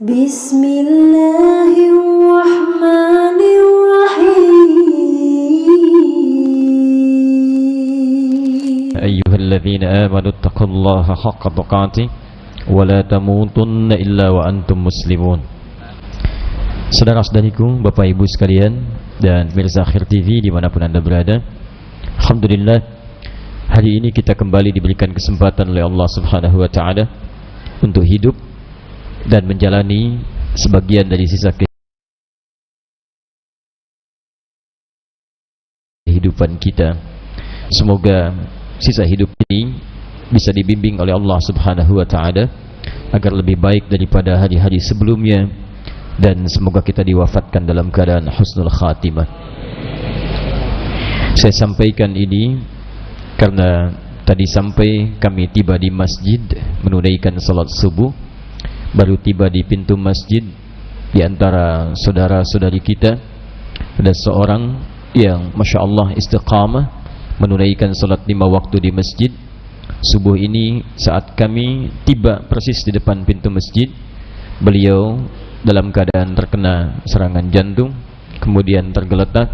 Bismillahirrahmanirrahim. Ayyuhalladzina amanu taqullaha haqqa tuqatih wa la tamutunna illa wa antum muslimun. Saudara-saudariku, Bapak Ibu sekalian, dan pemirsa Akhir TV dimanapun Anda berada, alhamdulillah, hari ini kita kembali diberikan kesempatan oleh Allah Subhanahu wa Ta'ala untuk hidup dan menjalani sebagian dari sisa kehidupan kita. Semoga sisa hidup ini bisa dibimbing oleh Allah Subhanahu wa Ta'ala agar lebih baik daripada hari-hari sebelumnya, dan semoga kita diwafatkan dalam keadaan husnul khatimah. Saya sampaikan ini karena tadi sampai kami tiba di masjid menunaikan salat subuh. Baru tiba di pintu masjid, di antara saudara-saudari kita ada seorang yang Masya Allah istiqamah menunaikan salat 5 waktu di masjid. Subuh ini saat kami tiba persis di depan pintu masjid, beliau dalam keadaan terkena serangan jantung, kemudian tergeletak,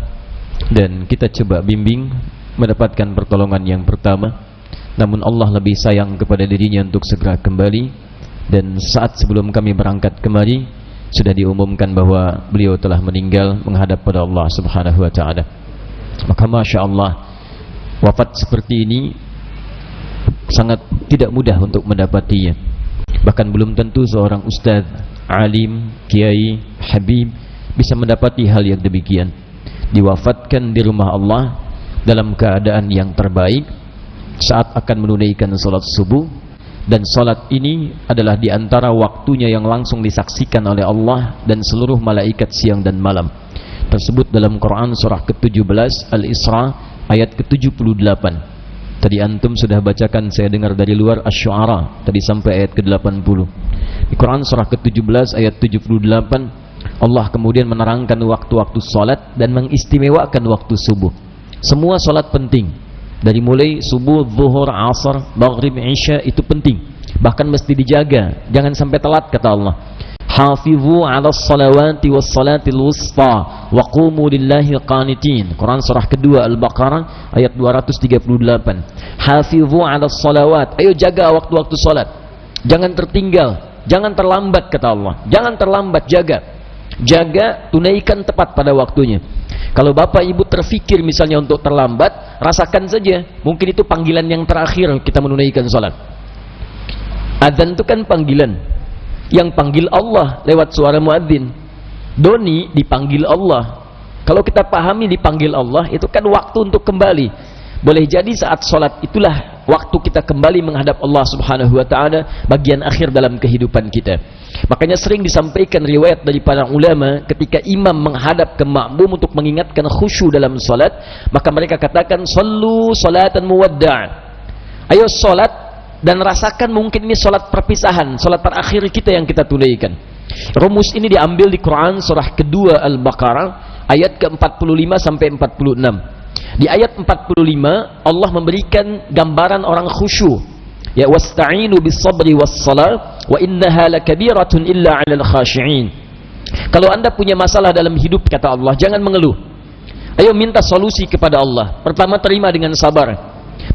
dan kita coba bimbing mendapatkan pertolongan yang pertama. Namun Allah lebih sayang kepada dirinya untuk segera kembali, dan saat sebelum kami berangkat kemari sudah diumumkan bahwa beliau telah meninggal menghadap pada Allah Subhanahu wa Ta'ala. Maka Masya Allah, wafat seperti ini sangat tidak mudah untuk mendapatinya. Bahkan belum tentu seorang ustadz, alim, kiai, habib bisa mendapati hal yang demikian. Diwafatkan di rumah Allah dalam keadaan yang terbaik saat akan menunaikan salat subuh, dan salat ini adalah di antara waktunya yang langsung disaksikan oleh Allah dan seluruh malaikat siang dan malam. Tersebut dalam Quran surah ke-17 Al-Isra ayat ke-78. Tadi antum sudah bacakan, saya dengar dari luar Asy-Syu'ara tadi sampai ayat ke-80. Di Quran surah ke-17 ayat 78, Allah kemudian menerangkan waktu-waktu salat dan mengistimewakan waktu subuh. Semua salat penting, dari mulai subuh, zuhur, asar, maghrib, isya, itu penting, bahkan mesti dijaga, jangan sampai telat, kata Allah. Hafizu 'alas salawati was salatil wusta wa qumu lillahi qanitin. Quran surah kedua Al-Baqarah ayat 238. Hafizu 'alas salawat, ayo jaga waktu-waktu salat, jangan tertinggal, jangan terlambat, kata Allah. Jangan terlambat, jaga, tunaikan tepat pada waktunya. Kalau bapak ibu terfikir misalnya untuk terlambat, rasakan saja, mungkin itu panggilan yang terakhir kita menunaikan salat. Adzan itu kan panggilan, yang panggil Allah lewat suara muadzin. Doni dipanggil Allah. Kalau kita pahami dipanggil Allah, itu kan waktu untuk kembali. Boleh jadi saat salat itulah waktu kita kembali menghadap Allah Subhanahu wa Ta'ala, bagian akhir dalam kehidupan kita. Makanya sering disampaikan riwayat dari para ulama, ketika imam menghadap ke makmum untuk mengingatkan khusyuk dalam salat, maka mereka katakan sallu salatan muwadda'. Ayo salat dan rasakan mungkin ini salat perpisahan, salat terakhir kita yang kita tunaikan. Rumus ini diambil di Quran surah kedua Al-Baqarah ayat ke-45 sampai 46. Di ayat 45 Allah memberikan gambaran orang khusyuk. Ya, wasta'inu bis-sabri was-salah wa innaha lakabiratun illa 'alal khashi'in. Kalau Anda punya masalah dalam hidup, kata Allah, jangan mengeluh. Ayo minta solusi kepada Allah. Pertama, terima dengan sabar.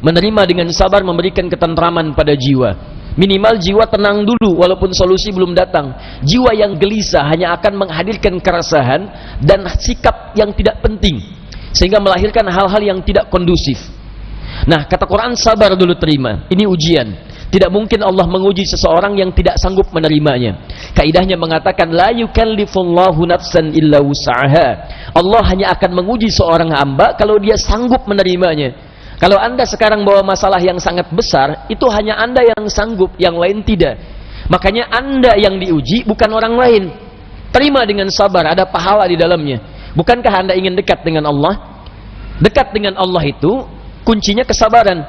Menerima dengan sabar memberikan ketentraman pada jiwa. Minimal jiwa tenang dulu walaupun solusi belum datang. Jiwa yang gelisah hanya akan menghadirkan keresahan dan sikap yang tidak penting, sehingga melahirkan hal-hal yang tidak kondusif. Nah, kata Quran, sabar dulu, terima. Ini ujian. Tidak mungkin Allah menguji seseorang yang tidak sanggup menerimanya. Kaidahnya mengatakan la yukallifullahu nafsan illa wus'aha. Allah hanya akan menguji seorang hamba kalau dia sanggup menerimanya. Kalau Anda sekarang bawa masalah yang sangat besar, itu hanya Anda yang sanggup, yang lain tidak. Makanya Anda yang diuji, bukan orang lain. Terima dengan sabar, ada pahala di dalamnya. Bukankah Anda ingin dekat dengan Allah? Dekat dengan Allah itu kuncinya kesabaran.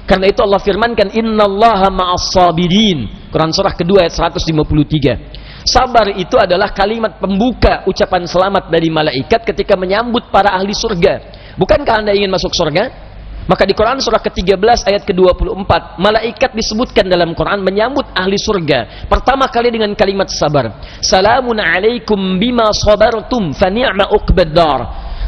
Karena itu Allah firmankan, innallaha ma'as sabirin. Quran surah kedua ayat 153. Sabar itu adalah kalimat pembuka ucapan selamat dari malaikat ketika menyambut para ahli surga. Bukankah Anda ingin masuk surga? Maka di Quran surah ke-13 ayat ke-24, malaikat disebutkan dalam Quran menyambut ahli surga pertama kali dengan kalimat sabar. Salamun alaikum bima sabartum fa ni'ma uqbaddar.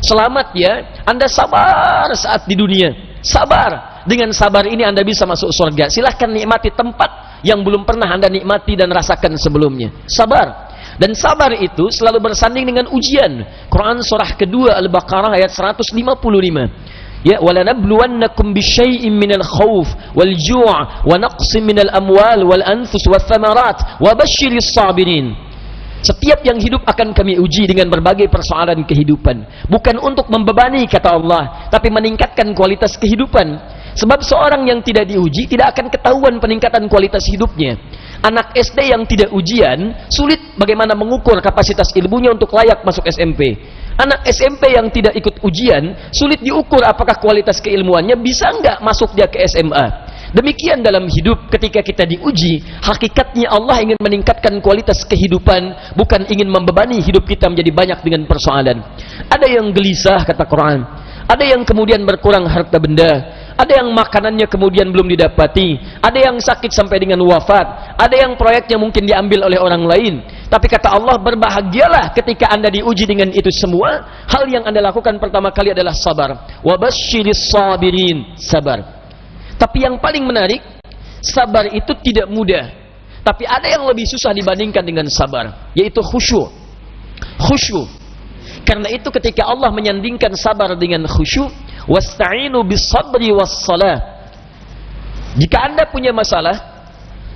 Selamat ya, Anda sabar saat di dunia. Sabar. Dengan sabar ini Anda bisa masuk surga. Silahkan nikmati tempat yang belum pernah Anda nikmati dan rasakan sebelumnya. Sabar. Dan sabar itu selalu bersanding dengan ujian. Quran surah kedua Al-Baqarah ayat 155. Ya, walanabluwannakum bisyai'in minal khauf wal ju' wa naqsin minal amwal wal anfus wath thamarat wa basyiris sabirin. Setiap yang hidup akan kami uji dengan berbagai persoalan kehidupan, bukan untuk membebani kata Allah, tapi meningkatkan kualitas kehidupan. Sebab seorang yang tidak diuji tidak akan ketahuan peningkatan kualitas hidupnya. Anak SD yang tidak ujian sulit bagaimana mengukur kapasitas ilmunya untuk layak masuk SMP. Anak SMP yang tidak ikut ujian sulit diukur apakah kualitas keilmuannya bisa enggak masuk dia ke SMA. Demikian dalam hidup, ketika kita diuji, hakikatnya Allah ingin meningkatkan kualitas kehidupan, bukan ingin membebani hidup kita menjadi banyak dengan persoalan. Ada yang gelisah kata Quran, ada yang kemudian berkurang harta benda, ada yang makanannya kemudian belum didapati, ada yang sakit sampai dengan wafat, ada yang proyeknya mungkin diambil oleh orang lain. Tapi kata Allah, berbahagialah ketika Anda diuji dengan itu semua. Hal yang Anda lakukan pertama kali adalah sabar. Wa basyiris sabirin, sabar. Tapi yang paling menarik, sabar itu tidak mudah. Tapi ada yang lebih susah dibandingkan dengan sabar, yaitu khusyuk. Khusyuk. Karena itu ketika Allah menyandingkan sabar dengan khusyuk, wasta'inu bis-sabri was-salah. Jika Anda punya masalah,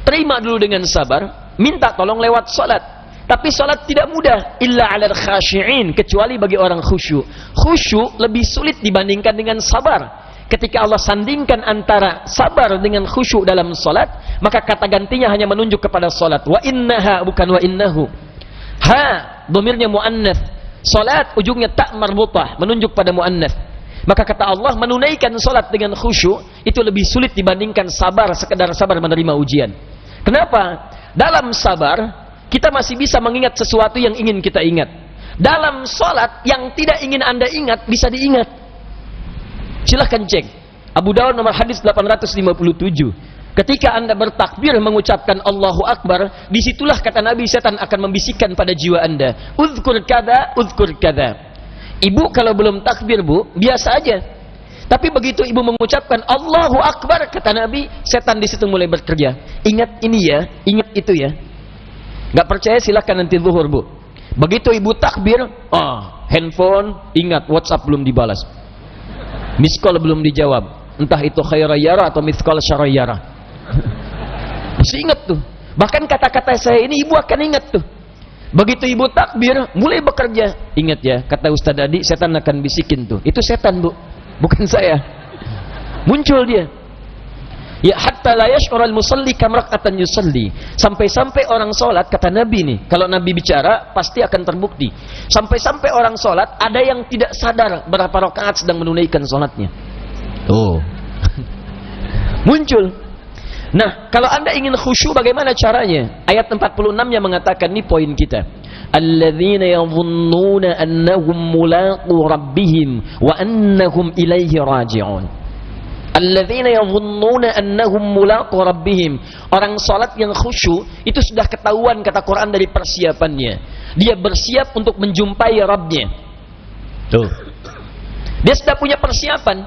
terima dulu dengan sabar, minta tolong lewat salat. Tapi salat tidak mudah, illa 'alal khashi'in, kecuali bagi orang khusyuk. Khusyuk lebih sulit dibandingkan dengan sabar. Ketika Allah sandingkan antara sabar dengan khusyuk dalam salat, maka kata gantinya hanya menunjuk kepada salat. Wa innaha, bukan wa innahu. Ha, dhamirnya muannats. Salat ujungnya tak marbutah, menunjuk pada muannats. Maka kata Allah, menunaikan salat dengan khusyuk itu lebih sulit dibandingkan sabar, sekedar sabar menerima ujian. Kenapa? Dalam sabar kita masih bisa mengingat sesuatu yang ingin kita ingat. Dalam salat yang tidak ingin Anda ingat bisa diingat. Silahkan cek Abu Dawud nomor hadis 857. Ketika Anda bertakbir mengucapkan Allahu Akbar, disitulah kata Nabi, setan akan membisikkan pada jiwa Anda, uzkur kada, uzkur kada. Ibu kalau belum takbir bu, biasa aja. Tapi begitu ibu mengucapkan Allahu Akbar, kata Nabi, setan di situ mulai bekerja. Ingat ini ya, ingat itu ya. Gak percaya silahkan nanti zuhur bu. Begitu ibu takbir, handphone, ingat WhatsApp belum dibalas. Miss call belum dijawab, entah itu khairayara atau miss call syarayara. Masih ingat tuh. Bahkan kata-kata saya ini ibu akan ingat tuh. Begitu ibu takbir, mulai bekerja. Ingat ya, kata Ustaz Adi, setan akan bisikin tuh. Itu setan bu, bukan saya. Muncul dia. Ya hatta la yash'ural musalli kam rak'atan yusalli. Sampai-sampai orang salat, kata Nabi nih, kalau Nabi bicara pasti akan terbukti. Sampai-sampai orang salat ada yang tidak sadar berapa rakaat sedang menunaikan salatnya. Oh. Muncul. Nah, kalau Anda ingin khusyuk bagaimana caranya? Ayat 46 yang mengatakan, ini poin kita. Alladzina yadhunnuna annahum mulaqu rabbihim wa annahum ilaihi raji'un. Alladzina yadhunnuna annahum mulaqu rabbihim. Orang salat yang khusyuk itu sudah ketahuan kata Quran dari persiapannya. Dia bersiap untuk menjumpai Rabbnya. Tuh. Dia sudah punya persiapan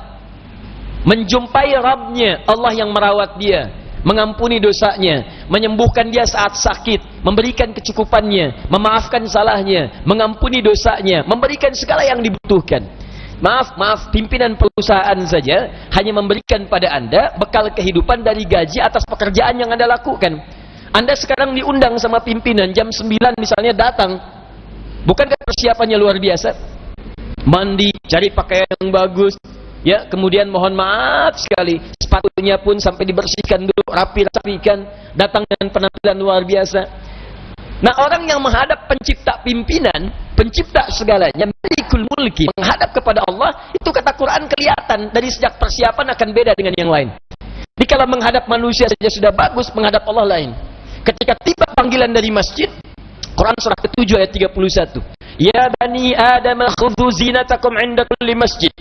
menjumpai Rabbnya, Allah yang merawat dia, mengampuni dosanya, menyembuhkan dia saat sakit, memberikan kecukupannya, memaafkan salahnya, mengampuni dosanya, memberikan segala yang dibutuhkan. Maaf, pimpinan perusahaan saja hanya memberikan pada Anda bekal kehidupan dari gaji atas pekerjaan yang Anda lakukan. Anda sekarang diundang sama pimpinan jam 9 misalnya datang. Bukankah persiapannya luar biasa? Mandi, cari pakaian yang bagus, ya, kemudian mohon maaf sekali, sepatunya pun sampai dibersihkan dulu, rapi-rapikan, datang dengan penampilan luar biasa. Nah, orang yang menghadap pencipta pimpinan, pencipta segalanya, Malikul Mulki, menghadap kepada Allah, itu kata Quran kelihatan dari sejak persiapan akan beda dengan yang lain. Jadi kalau menghadap manusia saja sudah bagus, menghadap Allah lain. Ketika tiba panggilan dari masjid, Quran surah ke-7 ayat 31. Ya bani Adam khudhu zinatakum 'inda kulli masjid.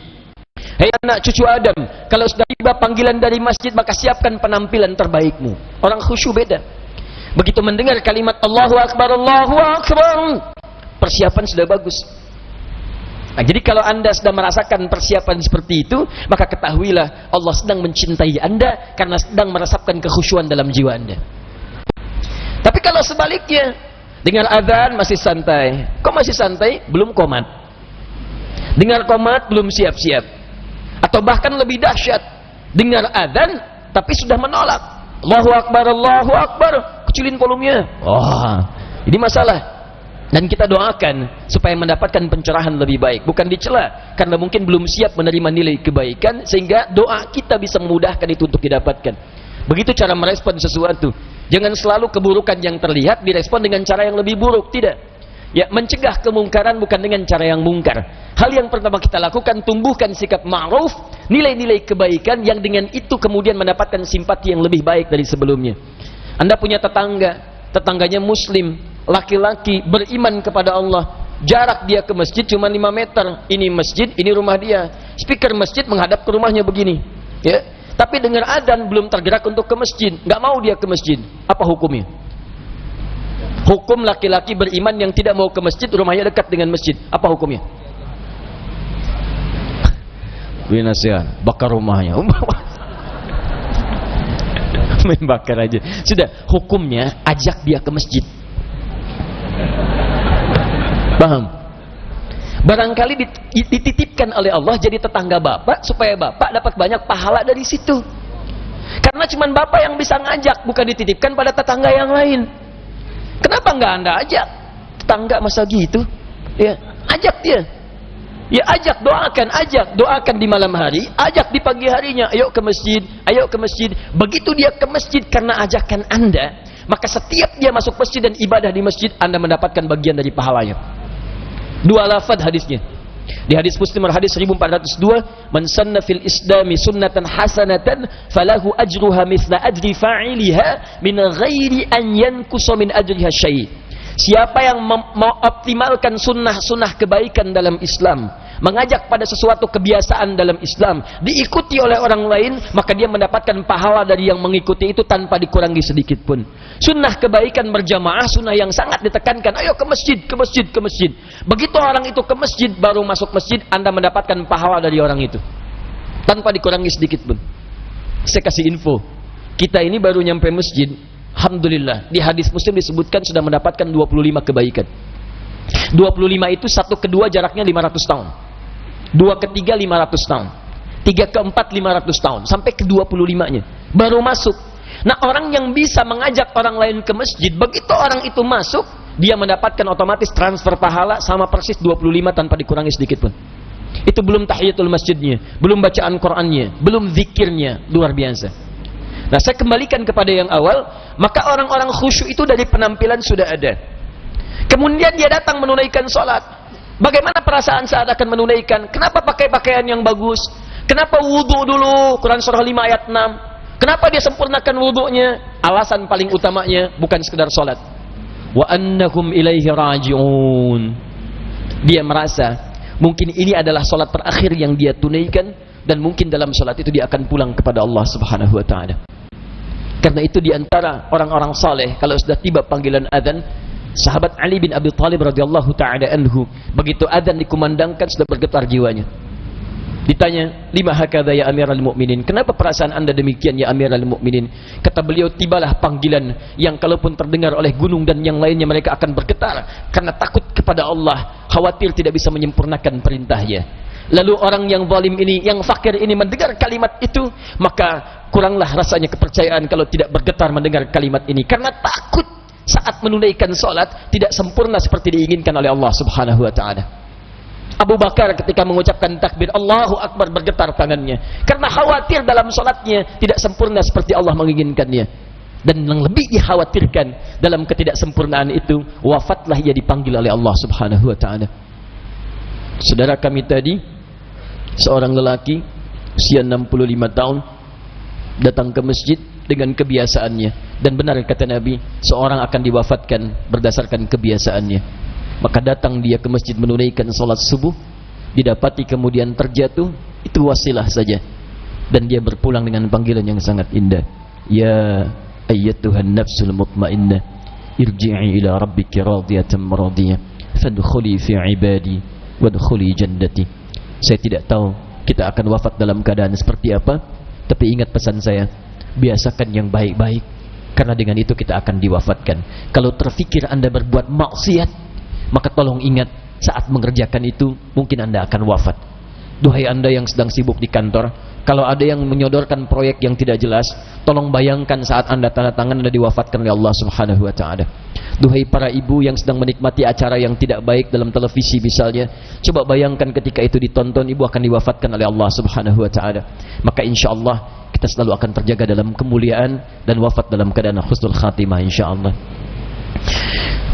Hei anak cucu Adam, kalau sudah tiba panggilan dari masjid, maka siapkan penampilan terbaikmu. Orang khusyuk beda. Begitu mendengar kalimat Allahu Akbar, persiapan sudah bagus. Nah, jadi kalau anda sedang merasakan persiapan seperti itu, maka ketahuilah Allah sedang mencintai anda karena sedang merasakan kekhusyuan dalam jiwa anda. Tapi kalau sebaliknya, dengar azan masih santai. Kok masih santai? Belum qomat. Dengar qomat belum siap-siap. Atau bahkan lebih dahsyat, dengar azan tapi sudah menolak. Allahu Akbar, kecilin volumenya. Ini masalah. Dan kita doakan supaya mendapatkan pencerahan lebih baik, bukan dicela karena mungkin belum siap menerima nilai kebaikan, sehingga doa kita bisa memudahkan itu untuk didapatkan. Begitu cara merespon sesuatu. Jangan selalu keburukan yang terlihat direspon dengan cara yang lebih buruk, tidak. Ya, mencegah kemungkaran bukan dengan cara yang mungkar. Hal yang pertama kita lakukan, tumbuhkan sikap ma'ruf, nilai-nilai kebaikan yang dengan itu kemudian mendapatkan simpati yang lebih baik dari sebelumnya. Anda punya tetangga, tetangganya muslim, laki-laki, beriman kepada Allah. Jarak dia ke masjid cuma 5 meter. Ini masjid, ini rumah dia. Speaker masjid menghadap ke rumahnya begini. Ya. Tapi dengar adzan belum tergerak untuk ke masjid, nggak mau dia ke masjid. Apa hukumnya? Hukum laki-laki beriman yang tidak mau ke masjid, rumahnya dekat dengan masjid. Apa hukumnya? Binasihan, bakar rumahnya. Main bakar aja. Sudah, hukumnya ajak dia ke masjid. Paham? Barangkali dititipkan oleh Allah jadi tetangga bapak, supaya bapak dapat banyak pahala dari situ. Karena cuma bapak yang bisa ngajak, bukan dititipkan pada tetangga yang lain. Kenapa nggak anda ajak? Tetangga masa gitu? Ya, ajak dia. Ya, ajak, doakan di malam hari, ajak di pagi harinya, ayo ke masjid, ayo ke masjid. Begitu dia ke masjid karena ajakan anda, maka setiap dia masuk masjid dan ibadah di masjid, anda mendapatkan bagian dari pahalanya. 2 lafaz hadisnya. Di hadis Muslim hadis 1402, man sanna fil islami sunnatan hasanatan falahu ajruha mithla ajri fa'iliha min ghairi an yankusa min ajriha syai'. Siapa yang mengoptimalkan sunnah-sunnah kebaikan dalam Islam, mengajak pada sesuatu kebiasaan dalam Islam, diikuti oleh orang lain, maka dia mendapatkan pahala dari yang mengikuti itu tanpa dikurangi sedikit pun. Sunnah kebaikan berjamaah, sunnah yang sangat ditekankan. Ayo ke masjid, ke masjid, ke masjid. Begitu orang itu ke masjid, baru masuk masjid, anda mendapatkan pahala dari orang itu tanpa dikurangi sedikit pun. Saya kasih info, kita ini baru nyampe masjid, alhamdulillah, di hadis Muslim disebutkan sudah mendapatkan 25 kebaikan. 25 itu 1 ke 2 jaraknya 500 tahun, 2 ke 3 500 tahun, 3 ke 4 500 tahun, sampai ke 25-nya baru masuk. Nah, orang yang bisa mengajak orang lain ke masjid, begitu orang itu masuk, dia mendapatkan otomatis transfer pahala sama persis 25 tanpa dikurangi sedikit pun. Itu belum tahiyatul masjidnya, belum bacaan Qur'annya, belum zikirnya. Luar biasa. Nah, saya kembalikan kepada yang awal, maka orang-orang khusyuk itu dari penampilan sudah ada. Kemudian dia datang menunaikan sholat. Bagaimana perasaan saat akan menunaikan? Kenapa pakai pakaian yang bagus? Kenapa wudhu dulu? Quran surah 5 ayat 6. Kenapa dia sempurnakan wudhunya? Alasan paling utamanya bukan sekedar sholat. Wa annahum ilaihi raji'un. Dia merasa mungkin ini adalah sholat terakhir yang dia tunaikan, dan mungkin dalam sholat itu dia akan pulang kepada Allah Subhanahu wa ta'ala. Karena itu diantara orang-orang saleh, kalau sudah tiba panggilan adzan, sahabat Ali bin Abi Thalib radhiyallahu ta'ala anhu, begitu adzan dikumandangkan sudah bergetar jiwanya. Ditanya, lima hakadha ya amiral mu'minin, kenapa perasaan anda demikian ya amiral mu'minin? Kata beliau, tibalah panggilan yang kalaupun terdengar oleh gunung dan yang lainnya mereka akan bergetar karena takut kepada Allah, khawatir tidak bisa menyempurnakan perintahnya. Lalu orang yang zalim ini, yang fakir ini mendengar kalimat itu, maka kuranglah rasanya kepercayaan kalau tidak bergetar mendengar kalimat ini, karena takut saat menunaikan sholat tidak sempurna seperti diinginkan oleh Allah Subhanahu wa ta'ala. Abu Bakar ketika mengucapkan takbir Allahu Akbar bergetar tangannya karena khawatir dalam sholatnya tidak sempurna seperti Allah menginginkannya. Dan yang lebih dikhawatirkan dalam ketidaksempurnaan itu, wafatlah ia dipanggil oleh Allah Subhanahu wa ta'ala. Saudara kami tadi, seorang lelaki usia 65 tahun datang ke masjid dengan kebiasaannya, dan benar kata Nabi, seorang akan diwafatkan berdasarkan kebiasaannya. Maka datang dia ke masjid menunaikan salat subuh, didapati kemudian terjatuh Itu wasilah saja. Dan dia berpulang dengan panggilan yang sangat indah. Ya ayyatuhan nafsul mutmainnah, irji'i ila rabbiki radiyatan maradiyah, fadkhuli fi ibadi wadkhuli jannati. Saya tidak tahu kita akan wafat dalam keadaan seperti apa, tapi ingat pesan saya, biasakan yang baik-baik, karena dengan itu kita akan diwafatkan. Kalau terfikir Anda berbuat maksiat, maka tolong ingat, saat mengerjakan itu mungkin Anda akan wafat. Duhai Anda yang sedang sibuk di kantor, kalau ada yang menyodorkan proyek yang tidak jelas, tolong bayangkan saat Anda tanda tangan Anda diwafatkan oleh Allah Subhanahu wa taala. Duhai para ibu yang sedang menikmati acara yang tidak baik dalam televisi misalnya, coba bayangkan ketika itu ditonton, ibu akan diwafatkan oleh Allah Subhanahu wa taala. Maka insyaallah kita selalu akan terjaga dalam kemuliaan dan wafat dalam keadaan husnul khatimah insyaallah.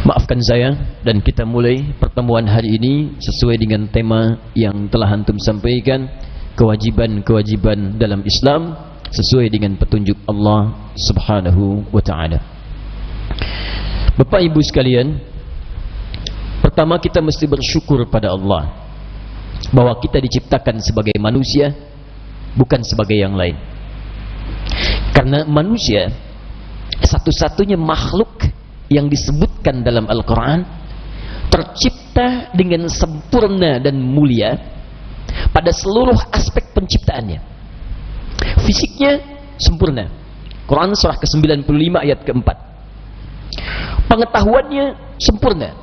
Maafkan saya, dan kita mulai pertemuan hari ini sesuai dengan tema yang telah antum sampaikan, kewajiban-kewajiban dalam Islam sesuai dengan petunjuk Allah Subhanahu wa taala. Bapak Ibu sekalian, pertama kita mesti bersyukur pada Allah bahwa kita diciptakan sebagai manusia, bukan sebagai yang lain. Karena manusia satu-satunya makhluk yang disebutkan dalam Al-Quran tercipta dengan sempurna dan mulia pada seluruh aspek penciptaannya. Fisiknya sempurna, Quran surah ke-95 ayat ke-4. Pengetahuannya sempurna,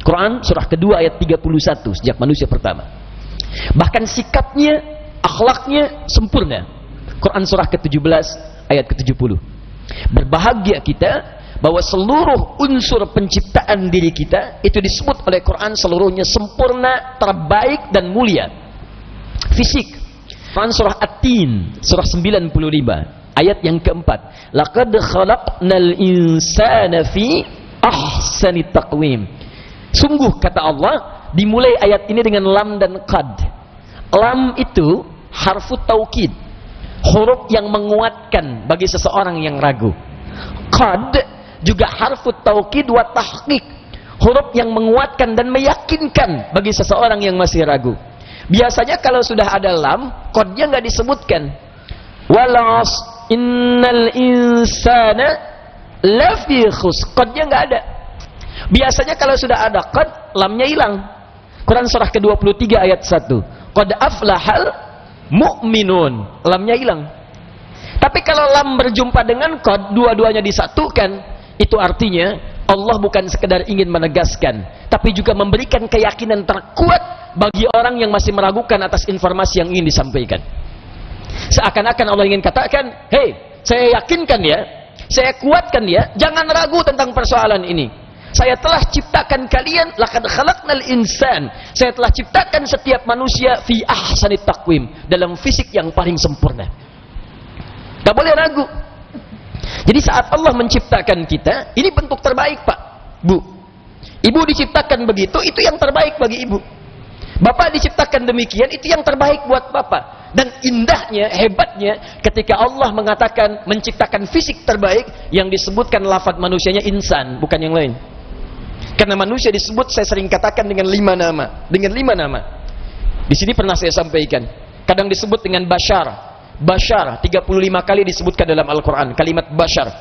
Quran surah kedua ayat 31 sejak manusia pertama. Bahkan sikapnya, akhlaknya sempurna, Quran surah ke-17 ayat ke-70. Berbahagia kita bahwa seluruh unsur penciptaan diri kita itu disebut oleh Quran seluruhnya sempurna, terbaik dan mulia. Fisik, Quran surah At-Tin surah 95 ayat yang keempat, laqad khalaqnal insana fi ahsani taqwim. Sungguh kata Allah, dimulai ayat ini dengan lam dan qad. Lam itu harfu taukid, huruf yang menguatkan bagi seseorang yang ragu. Qad juga harfu taukid wa tahqiq, huruf yang menguatkan dan meyakinkan bagi seseorang yang masih ragu. Biasanya kalau sudah ada lam, qadnya nggak disebutkan. Walas innal insana lafi khus, qadnya nggak ada. Biasanya kalau sudah ada qad, lamnya hilang. Quran surah ke-23 ayat 1, qad aflahal mu'minun, lamnya hilang. Tapi kalau lam berjumpa dengan qad, dua-duanya disatukan, itu artinya Allah bukan sekedar ingin menegaskan, tapi juga memberikan keyakinan terkuat bagi orang yang masih meragukan atas informasi yang ingin disampaikan. Seakan-akan Allah ingin katakan, hei, saya yakinkan ya, saya kuatkan ya, jangan ragu tentang persoalan ini. Saya telah ciptakan kalian, laqad khalaqnal insan, saya telah ciptakan setiap manusia fi ahsani taqwim, dalam fisik yang paling sempurna. Tak boleh ragu. Jadi saat Allah menciptakan kita, ini bentuk terbaik Pak, Bu. Ibu diciptakan begitu, itu yang terbaik bagi ibu. Bapak diciptakan demikian, itu yang terbaik buat Bapak. Dan indahnya, hebatnya, ketika Allah mengatakan menciptakan fisik terbaik, yang disebutkan lafaz manusianya insan, bukan yang lain. Karena manusia disebut, saya sering katakan, dengan 5 nama. Dengan 5 nama. Di sini pernah saya sampaikan. Kadang disebut dengan bashar. Bashar 35 kali disebutkan dalam Al-Quran kalimat bashar.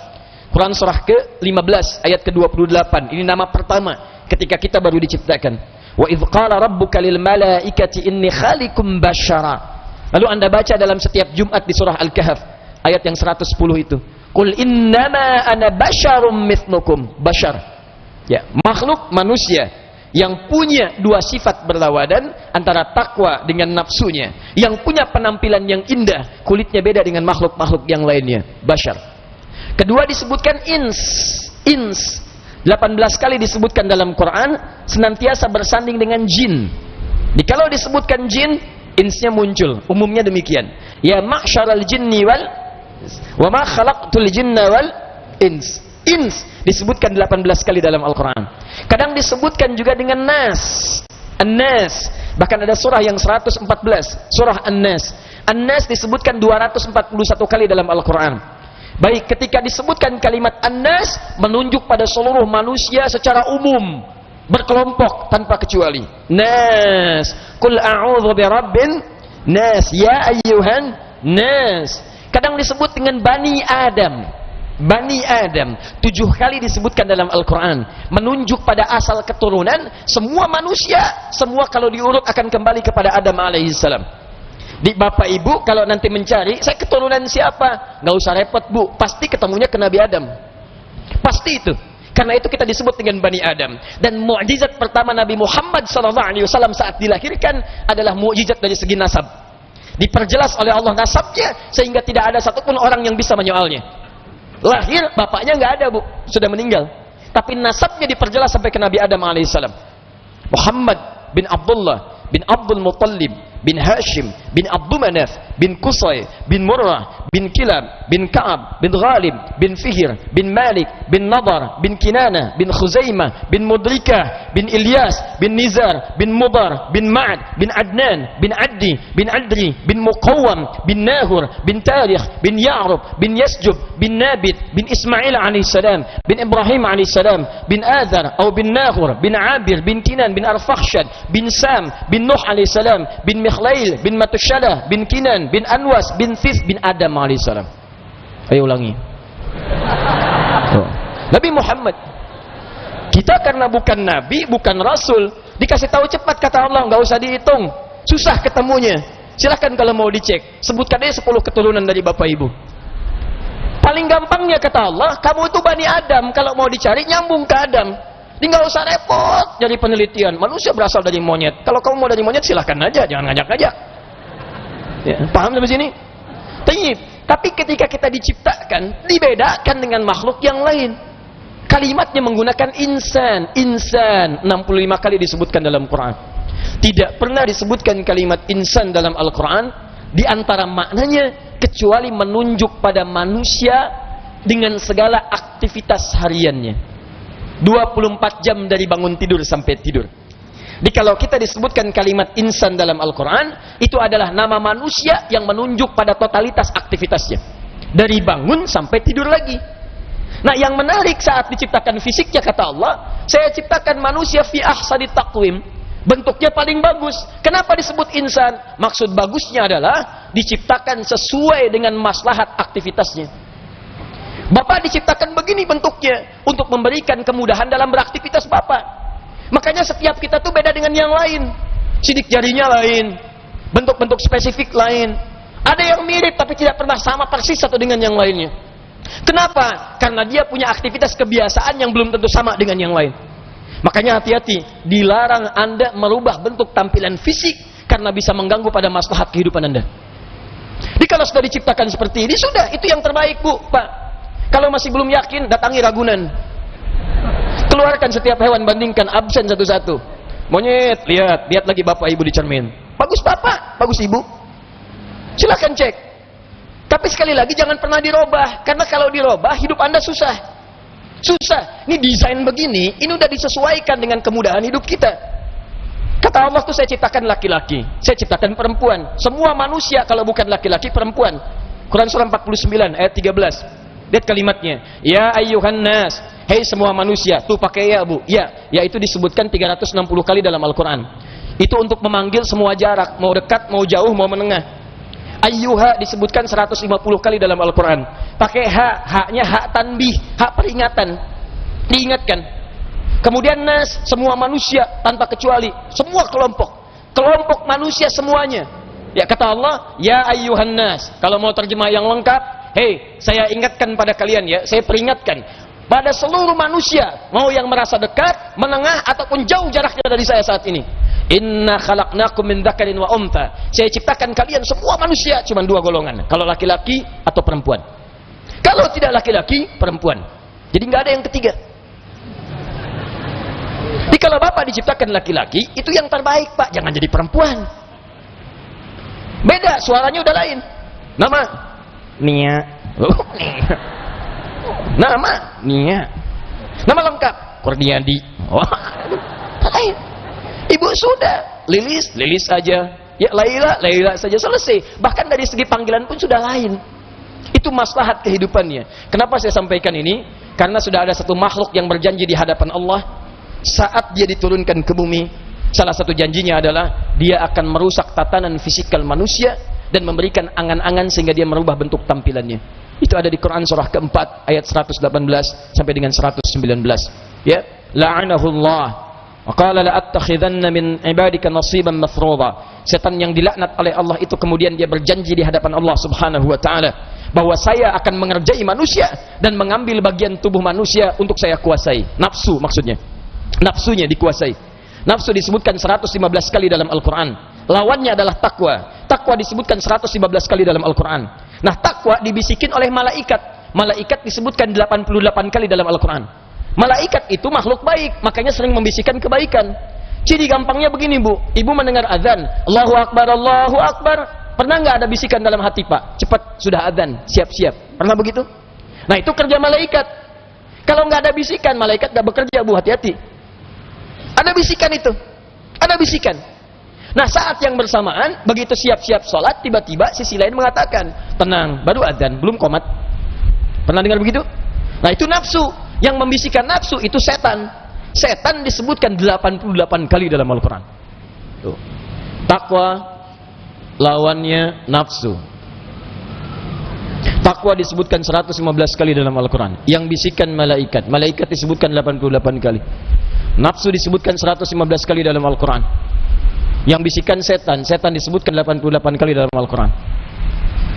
Quran surah ke-15 ayat ke-28, ini nama pertama ketika kita baru diciptakan. Wa idh qala rabbuka lil malaikati inni khaliqum bashara. Lalu Anda baca dalam setiap Jumat di surah Al-Kahf ayat yang 110 itu, qul innama ana basyarum mithlukum. Bashar, ya, makhluk manusia yang punya dua sifat berlawanan antara takwa dengan nafsunya, yang punya penampilan yang indah, kulitnya beda dengan makhluk-makhluk yang lainnya. Bashar. Kedua disebutkan ins 18 kali disebutkan dalam Quran, senantiasa bersanding dengan jin. Kalau disebutkan jin, insnya muncul, umumnya demikian, ya ma'syaral jinni wal wa ma khalaqtul jinna wal ins. Ins disebutkan 18 kali dalam Al-Quran. Kadang disebutkan juga dengan nas, An-Nas. Bahkan ada surah yang 114, surah An-Nas. An-Nas disebutkan 241 kali dalam Al-Quran. Baik, ketika disebutkan kalimat An-Nas, menunjuk pada seluruh manusia secara umum, berkelompok tanpa kecuali. Nas, qul a'udzu birabbin nas, ya ayyuhan nas. Kadang disebut dengan Bani Adam. Bani Adam 7 kali disebutkan dalam Al-Quran, menunjuk pada asal keturunan semua manusia. Semua kalau diurut akan kembali kepada Adam alaihissalam. Di bapak ibu kalau nanti mencari saya keturunan siapa, nggak usah repot bu, pasti ketemunya ke Nabi Adam, pasti itu. Karena itu kita disebut dengan Bani Adam. Dan mukjizat pertama Nabi Muhammad SAW saat dilahirkan adalah mukjizat dari segi nasab. Diperjelas oleh Allah nasabnya sehingga tidak ada satupun orang yang bisa menyoalnya. Lahir bapaknya nggak ada bu, sudah meninggal. Tapi nasabnya diperjelas sampai ke Nabi Adam alaihissalam. Muhammad bin Abdullah bin Abdul Muttalib bin Hashim bin Abdul Manaf bin Qusay bin Murrah bin Kilab bin Ka'ab bin Ghalib bin Fihr bin Malik bin Nadar bin Kinana bin Khuzaimah bin Mudrikah bin Ilyas bin Nizar bin Mudar bin Ma'ad bin Adnan bin Addi bin Adri bin Muqawwam bin Nahur bin Tarikh bin Ya'rub bin Yasjub bin Nabit bin Ismail alaihissalam bin Ibrahim alaihissalam bin Adhar atau bin Nahur bin Abir bin Kinan bin Arfakhshad bin Sam bin Nuh alaihissalam bin Mikhlail bin Matushalah bin Kinan bin Anwas bin Thith bin Adam alaihissalam. Ayo ulangi. Nabi Muhammad. Kita karena bukan nabi, bukan rasul, dikasih tahu cepat kata Allah, nggak usah dihitung, susah ketemunya. Silahkan kalau mau dicek, sebutkan aja 10 keturunan dari bapak ibu. Paling gampangnya kata Allah, kamu itu Bani Adam, kalau mau dicari nyambung ke Adam. Jadi nggak usah repot jadi penelitian. Manusia berasal dari monyet. Kalau kamu mau dari monyet silahkan aja, jangan ngajak-ngajak. Ya, paham sampai sini? Tapi ketika kita diciptakan, dibedakan dengan makhluk yang lain. Kalimatnya menggunakan insan. Insan 65 kali disebutkan dalam Quran. Tidak pernah disebutkan kalimat insan dalam Al-Quran di antara maknanya kecuali menunjuk pada manusia dengan segala aktivitas hariannya. 24 jam dari bangun tidur sampai tidur. Jadi kalau kita disebutkan kalimat insan dalam Al-Quran, itu adalah nama manusia yang menunjuk pada totalitas aktivitasnya. Dari bangun sampai tidur lagi. Nah yang menarik saat diciptakan fisiknya kata Allah, saya ciptakan manusia fi ahsani taqwim. Bentuknya paling bagus. Kenapa disebut insan? Maksud bagusnya adalah diciptakan sesuai dengan maslahat aktivitasnya. Bapak diciptakan begini bentuknya untuk memberikan kemudahan dalam beraktivitas bapak. Makanya setiap kita tuh beda dengan yang lain. Sidik jarinya lain, bentuk-bentuk spesifik lain. Ada yang mirip tapi tidak pernah sama persis satu dengan yang lainnya. Kenapa? Karena dia punya aktivitas kebiasaan yang belum tentu sama dengan yang lain. Makanya hati-hati, dilarang Anda merubah bentuk tampilan fisik karena bisa mengganggu pada maslahat kehidupan Anda. Jadi kalau sudah diciptakan seperti ini, sudah, itu yang terbaik bu, pak. Kalau masih belum yakin, datangi Ragunan. Keluarkan setiap hewan, bandingkan absen satu-satu. Monyet, lihat lagi bapak ibu di cermin. Bagus bapak, bagus ibu. Silahkan cek. Tapi sekali lagi jangan pernah dirubah, karena kalau dirubah hidup Anda susah. Susah. Ini desain begini, ini udah disesuaikan dengan kemudahan hidup kita. Kata Allah tuh saya ciptakan laki-laki, saya ciptakan perempuan. Semua manusia kalau bukan laki-laki perempuan. Quran surah 49 ayat 13. Lihat kalimatnya, ya ayyuhan nas, hei semua manusia. Tuh pakai ya bu, ya itu disebutkan 360 kali dalam Al-Quran. Itu untuk memanggil semua jarak, mau dekat, mau jauh, mau menengah. Ayyuha disebutkan 150 kali dalam Al-Quran. Pakai haknya hak tanbih, hak peringatan, diingatkan. Kemudian nas, semua manusia tanpa kecuali, semua kelompok manusia semuanya. Ya kata Allah, ya ayyuhan nas. Kalau mau terjemah yang lengkap, hei, saya ingatkan pada kalian ya, saya peringatkan pada seluruh manusia, mau yang merasa dekat, menengah ataupun jauh jaraknya dari saya saat ini. Inna khalaqnakum min dzakarin wa untha. Saya ciptakan kalian semua manusia cuma 2 golongan, kalau laki-laki atau perempuan. Kalau tidak laki-laki, perempuan. Jadi nggak ada yang ketiga. Jadi kalau bapak diciptakan laki-laki, itu yang terbaik pak, jangan jadi perempuan. Beda, suaranya udah lain. Nama Nia. Nama Nia. Nama lengkap Kurniadi. Lain. Ibu sudah Lilis aja. Ya Laila saja, selesai. Bahkan dari segi panggilan pun sudah lain. Itu maslahat kehidupannya. Kenapa saya sampaikan ini? Karena sudah ada satu makhluk yang berjanji di hadapan Allah saat dia diturunkan ke bumi. Salah satu janjinya adalah dia akan merusak tatanan fisikal manusia dan memberikan angan-angan sehingga dia merubah bentuk tampilannya. Itu ada di Quran surah keempat ayat 118 sampai dengan 119. Ya, la'anahullah wa qala la'attakhidanna min ibadika nasiban mafruḍa. Setan yang dilaknat oleh Allah itu kemudian dia berjanji di hadapan Allah Subhanahu wa taala bahwa saya akan mengerjai manusia dan mengambil bagian tubuh manusia untuk saya kuasai. Nafsu maksudnya. Nafsunya dikuasai. Nafsu disebutkan 115 kali dalam Al-Quran. Lawannya adalah takwa. Takwa disebutkan 115 kali dalam Al-Quran. Nah, takwa dibisikin oleh malaikat. Malaikat disebutkan 88 kali dalam Al-Quran. Malaikat itu makhluk baik, makanya sering membisikkan kebaikan. Jadi gampangnya begini, Bu. Ibu mendengar azan, Allahu Akbar, Allahu Akbar. Pernah nggak ada bisikan dalam hati, Pak? Cepat, sudah azan, siap-siap. Pernah begitu? Nah, itu kerja malaikat. Kalau nggak ada bisikan, malaikat nggak bekerja, Bu. Hati-hati. Ada bisikan itu. Ada bisikan. Nah, saat yang bersamaan, begitu siap-siap sholat, tiba-tiba sisi lain mengatakan, tenang, baru adzan, belum qomat. Pernah dengar begitu? Nah, itu nafsu. Yang membisikkan nafsu itu setan. Setan disebutkan 88 kali dalam Al-Quran. Takwa lawannya nafsu. Takwa disebutkan 115 kali dalam Al-Quran. Yang bisikan malaikat. Malaikat disebutkan 88 kali. Nafsu disebutkan 115 kali dalam Al-Quran. Yang bisikan setan. Setan disebutkan 88 kali dalam Al-Quran.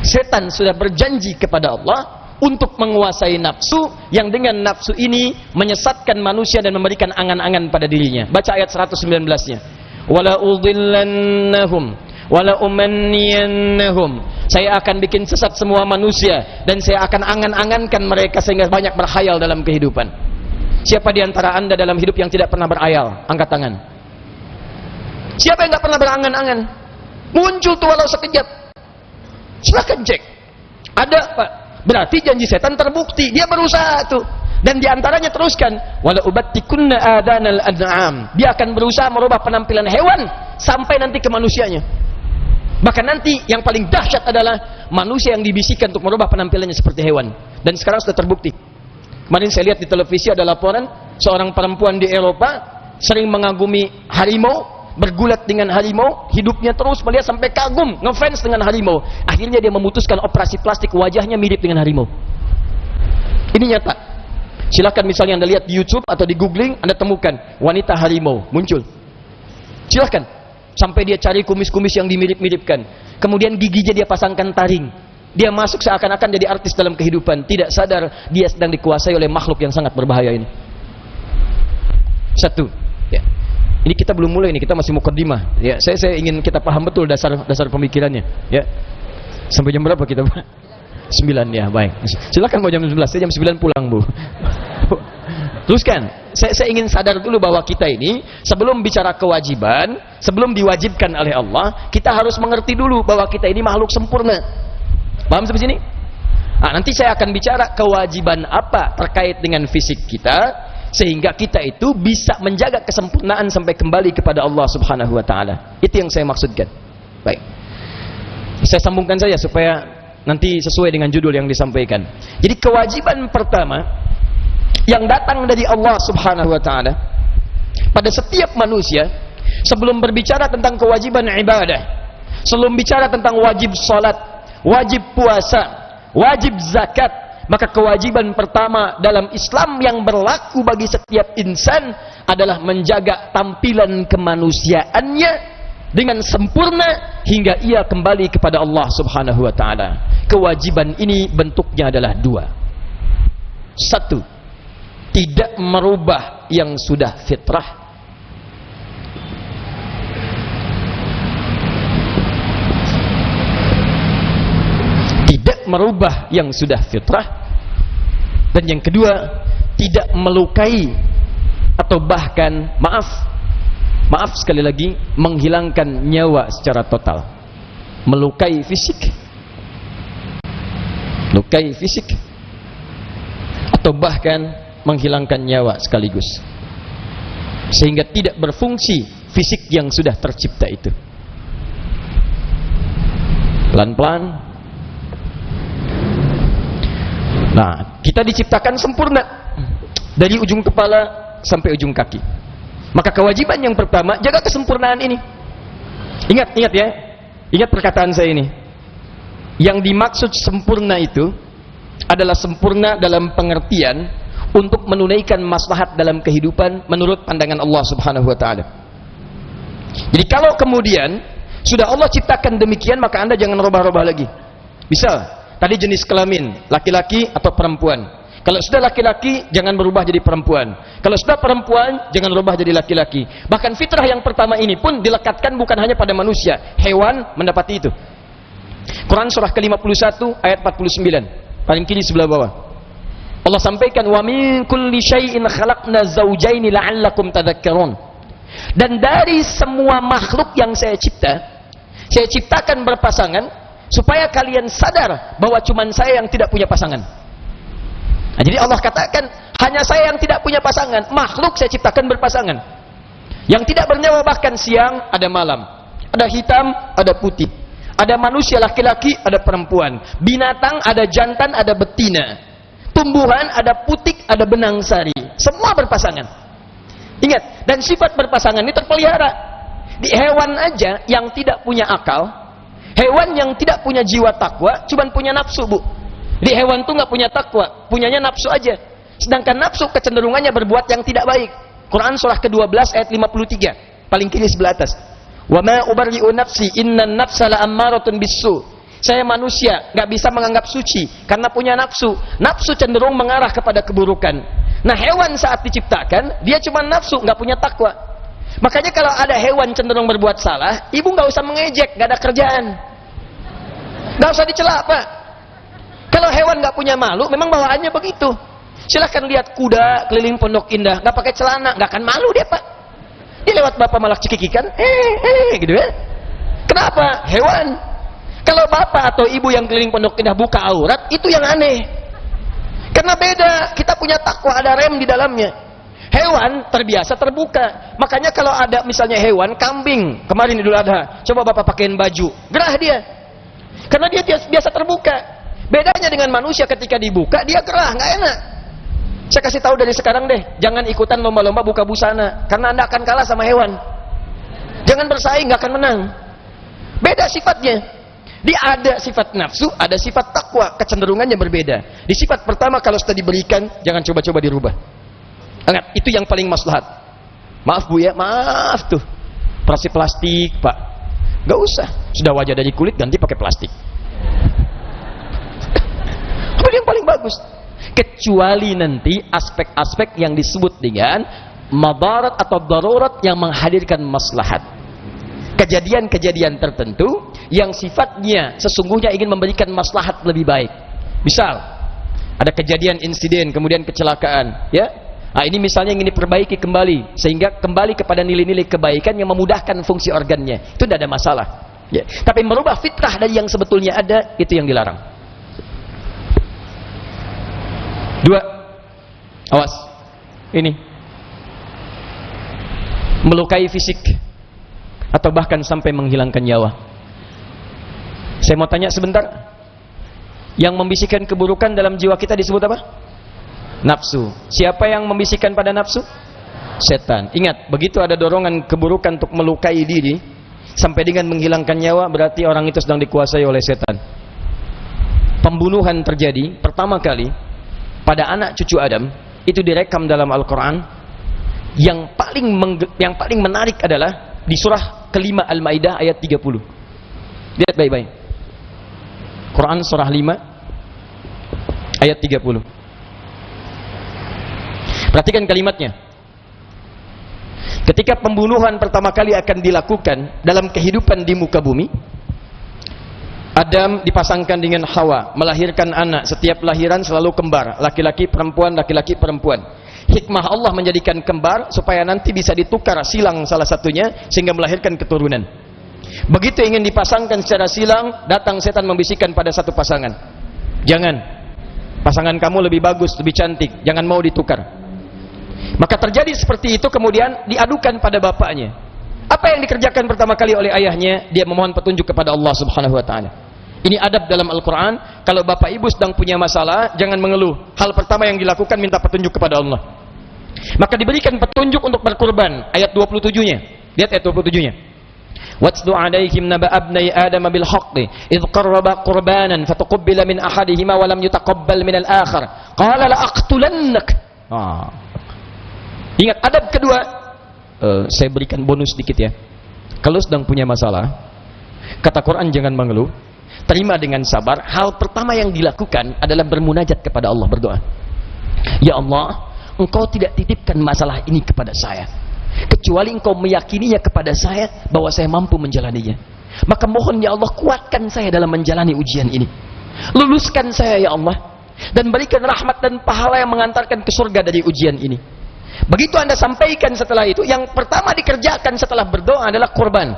Setan sudah berjanji kepada Allah untuk menguasai nafsu, yang dengan nafsu ini menyesatkan manusia dan memberikan angan-angan pada dirinya. Baca ayat 119-nya. Wala udhillannahum wala umanniyannahum. Saya akan bikin sesat semua manusia dan saya akan angan-angankan mereka sehingga banyak berkhayal dalam kehidupan. Siapa di antara Anda dalam hidup yang tidak pernah berayal? Angkat tangan. Siapa yang tidak pernah berangan-angan? Muncul tuh walau sekejap. Silakan cek. Ada, Pak. Berarti janji setan terbukti. Dia berusaha tuh. Dan di antaranya teruskan, wala ubattikunna adanal an'am. Dia akan berusaha merubah penampilan hewan sampai nanti ke manusianya. Bahkan nanti yang paling dahsyat adalah manusia yang dibisikkan untuk merubah penampilannya seperti hewan. Dan sekarang sudah terbukti. Kemarin saya lihat di televisi ada laporan seorang perempuan di Eropa sering mengagumi harimau, bergulat dengan harimau, hidupnya terus melihat sampai kagum, ngefans dengan harimau. Akhirnya dia memutuskan operasi plastik, wajahnya mirip dengan harimau. Ini nyata. Silakan misalnya Anda lihat di YouTube atau di googling, Anda temukan wanita harimau muncul. Silakan. Sampai dia cari kumis-kumis yang dimirip-miripkan. Kemudian giginya dia pasangkan taring. Dia masuk seakan-akan jadi artis dalam kehidupan. Tidak sadar dia sedang dikuasai oleh makhluk yang sangat berbahaya ini. Satu. Ya. Ini kita belum mulai, ini kita masih mukaddimah. Ya, saya ingin kita paham betul dasar pemikirannya. Ya. Sampai jam berapa kita, Pak? 9 ya, baik. Silakan mau jam 11, saya jam 9 pulang, Bu. Teruskan. Saya ingin sadar dulu bahwa kita ini sebelum bicara kewajiban, sebelum diwajibkan oleh Allah, kita harus mengerti dulu bahwa kita ini makhluk sempurna. Paham sampai sini? Nah, nanti saya akan bicara kewajiban apa terkait dengan fisik kita sehingga kita itu bisa menjaga kesempurnaan sampai kembali kepada Allah Subhanahu wa taala. Itu yang saya maksudkan. Baik. Saya sambungkan saja supaya nanti sesuai dengan judul yang disampaikan. Jadi kewajiban pertama yang datang dari Allah Subhanahu wa taala pada setiap manusia sebelum berbicara tentang kewajiban ibadah, sebelum bicara tentang wajib salat, wajib puasa, wajib zakat, maka kewajiban pertama dalam Islam yang berlaku bagi setiap insan adalah menjaga tampilan kemanusiaannya dengan sempurna hingga ia kembali kepada Allah Subhanahu wa taala. Kewajiban ini bentuknya adalah dua. Satu, tidak merubah yang sudah fitrah. Merubah yang sudah fitrah. Dan yang kedua, tidak melukai atau bahkan maaf sekali lagi, menghilangkan nyawa secara total. Melukai fisik, lukai fisik, atau bahkan menghilangkan nyawa sekaligus, sehingga tidak berfungsi fisik yang sudah tercipta itu. Pelan-pelan. Nah, kita diciptakan sempurna dari ujung kepala sampai ujung kaki. Maka kewajiban yang pertama, jaga kesempurnaan ini. Ingat ya. Ingat perkataan saya ini. Yang dimaksud sempurna itu adalah sempurna dalam pengertian untuk menunaikan maslahat dalam kehidupan menurut pandangan Allah Subhanahu wa taala. Jadi kalau kemudian sudah Allah ciptakan demikian, maka Anda jangan rubah-rubah lagi. Misal, tadi jenis kelamin, laki-laki atau perempuan. Kalau sudah laki-laki, jangan berubah jadi perempuan. Kalau sudah perempuan, jangan berubah jadi laki-laki. Bahkan fitrah yang pertama ini pun dilekatkan bukan hanya pada manusia, hewan mendapati itu. Quran surah ke-51 ayat 49, paling kiri sebelah bawah. Allah sampaikan, wa min kulli syai'in khalaqna zawjaini la'allakum tadhakkarun. Dan dari semua makhluk yang saya ciptakan berpasangan supaya kalian sadar bahwa cuman saya yang tidak punya pasangan. Nah, jadi Allah katakan hanya saya yang tidak punya pasangan. Makhluk saya ciptakan berpasangan, yang tidak bernyawa, bahkan siang ada malam, ada hitam ada putih, ada manusia laki-laki ada perempuan, binatang ada jantan ada betina, tumbuhan ada putik ada benang sari, semua berpasangan. Ingat, dan sifat berpasangan ini terpelihara. Di hewan aja yang tidak punya akal, hewan yang tidak punya jiwa takwa, cuman punya nafsu, Bu. Di hewan tuh nggak punya takwa, punyanya nafsu aja. Sedangkan nafsu kecenderungannya berbuat yang tidak baik. Quran surah ke-12 ayat 53, paling kiri sebelah atas. Wa ma ubarri'u nafsi innan nafsa la'ammaratun bis-su. Saya manusia, nggak bisa menganggap suci karena punya nafsu. Nafsu cenderung mengarah kepada keburukan. Nah, hewan saat diciptakan, dia cuma nafsu, nggak punya takwa. Makanya kalau ada hewan cenderung berbuat salah, ibu nggak usah mengejek, nggak ada kerjaan, nggak usah dicela, Pak. Kalau hewan nggak punya malu, memang bawaannya begitu. Silahkan lihat kuda keliling Pondok Indah, nggak pakai celana, nggak akan malu dia, Pak. Dia lewat bapak malah cekikikan, gitu ya. Kenapa? Hewan. Kalau bapak atau ibu yang keliling Pondok Indah buka aurat, itu yang aneh. Karena beda, kita punya takwa, ada rem di dalamnya. Hewan terbiasa terbuka. Makanya kalau ada misalnya hewan, kambing, kemarin Idul Adha, coba bapak pakein baju, gerah dia. Karena dia biasa terbuka. Bedanya dengan manusia, ketika dibuka, dia gerah, nggak enak. Saya kasih tahu dari sekarang deh, jangan ikutan lomba-lomba buka busana, karena Anda akan kalah sama hewan. Jangan bersaing, nggak akan menang. Beda sifatnya. Dia ada sifat nafsu, ada sifat takwa, kecenderungannya berbeda. Di sifat pertama kalau sudah diberikan, jangan coba-coba dirubah. Ingat, itu yang paling maslahat. Maaf Bu ya, maaf tuh. Operasi plastik, Pak. Gak usah. Sudah wajah dari kulit, ganti pakai plastik. Itu yang paling bagus. Kecuali nanti aspek-aspek yang disebut dengan madarat atau darurat yang menghadirkan maslahat. Kejadian-kejadian tertentu yang sifatnya sesungguhnya ingin memberikan maslahat lebih baik. Misal, ada kejadian insiden, kemudian kecelakaan, ya. Nah, ini misalnya ingin diperbaiki kembali, sehingga kembali kepada nilai-nilai kebaikan yang memudahkan fungsi organnya. Itu tidak ada masalah. Ya. Tapi merubah fitrah dari yang sebetulnya ada, itu yang dilarang. 2. Awas. Ini. Melukai fisik. Atau bahkan sampai menghilangkan nyawa. Saya mau tanya sebentar. Yang membisikkan keburukan dalam jiwa kita disebut apa? Nafsu. Siapa yang membisikkan pada nafsu? Setan. Ingat, begitu ada dorongan keburukan untuk melukai diri sampai dengan menghilangkan nyawa, berarti orang itu sedang dikuasai oleh setan. Pembunuhan terjadi pertama kali pada anak cucu Adam, itu direkam dalam Al-Quran. Yang paling menarik adalah di surah kelima Al-Maidah ayat 30. Lihat baik-baik. Quran surah 5 ayat 30. Perhatikan kalimatnya. Ketika pembunuhan pertama kali akan dilakukan dalam kehidupan di muka bumi, Adam dipasangkan dengan Hawa, melahirkan anak. Setiap lahiran selalu kembar, laki-laki perempuan, laki-laki perempuan. Hikmah Allah menjadikan kembar supaya nanti bisa ditukar silang salah satunya sehingga melahirkan keturunan. Begitu ingin dipasangkan secara silang, datang setan membisikkan pada satu pasangan. Jangan. Pasangan kamu lebih bagus, lebih cantik, jangan mau ditukar. Maka terjadi seperti itu, kemudian diadukan pada bapaknya. Apa yang dikerjakan pertama kali oleh ayahnya? Dia memohon petunjuk kepada Allah Subhanahu wa taala. Ini adab dalam Al-Quran. Kalau bapak ibu sedang punya masalah, jangan mengeluh. Hal pertama yang dilakukan, minta petunjuk kepada Allah. Maka diberikan petunjuk untuk berkurban. Ayat 27-nya. Lihat ayat 27-nya. Watlu 'alaihim naba abnai Adam bil haqqi idh qarraba qurbanan fatuqabbala min ahadihima wa lam yutaqabbal min al-akhar qala la aqtulannak. Ingat adab kedua, saya berikan bonus sedikit ya. Kalau sedang punya masalah, kata Quran jangan mengeluh, terima dengan sabar. Hal pertama yang dilakukan adalah bermunajat kepada Allah, berdoa. Ya Allah, Engkau tidak titipkan masalah ini kepada saya kecuali Engkau meyakininya kepada saya bahwa saya mampu menjalaninya. Maka mohon ya Allah, kuatkan saya dalam menjalani ujian ini. Luluskan saya ya Allah, dan berikan rahmat dan pahala yang mengantarkan ke surga dari ujian ini. Begitu Anda sampaikan setelah itu, yang pertama dikerjakan setelah berdoa adalah kurban.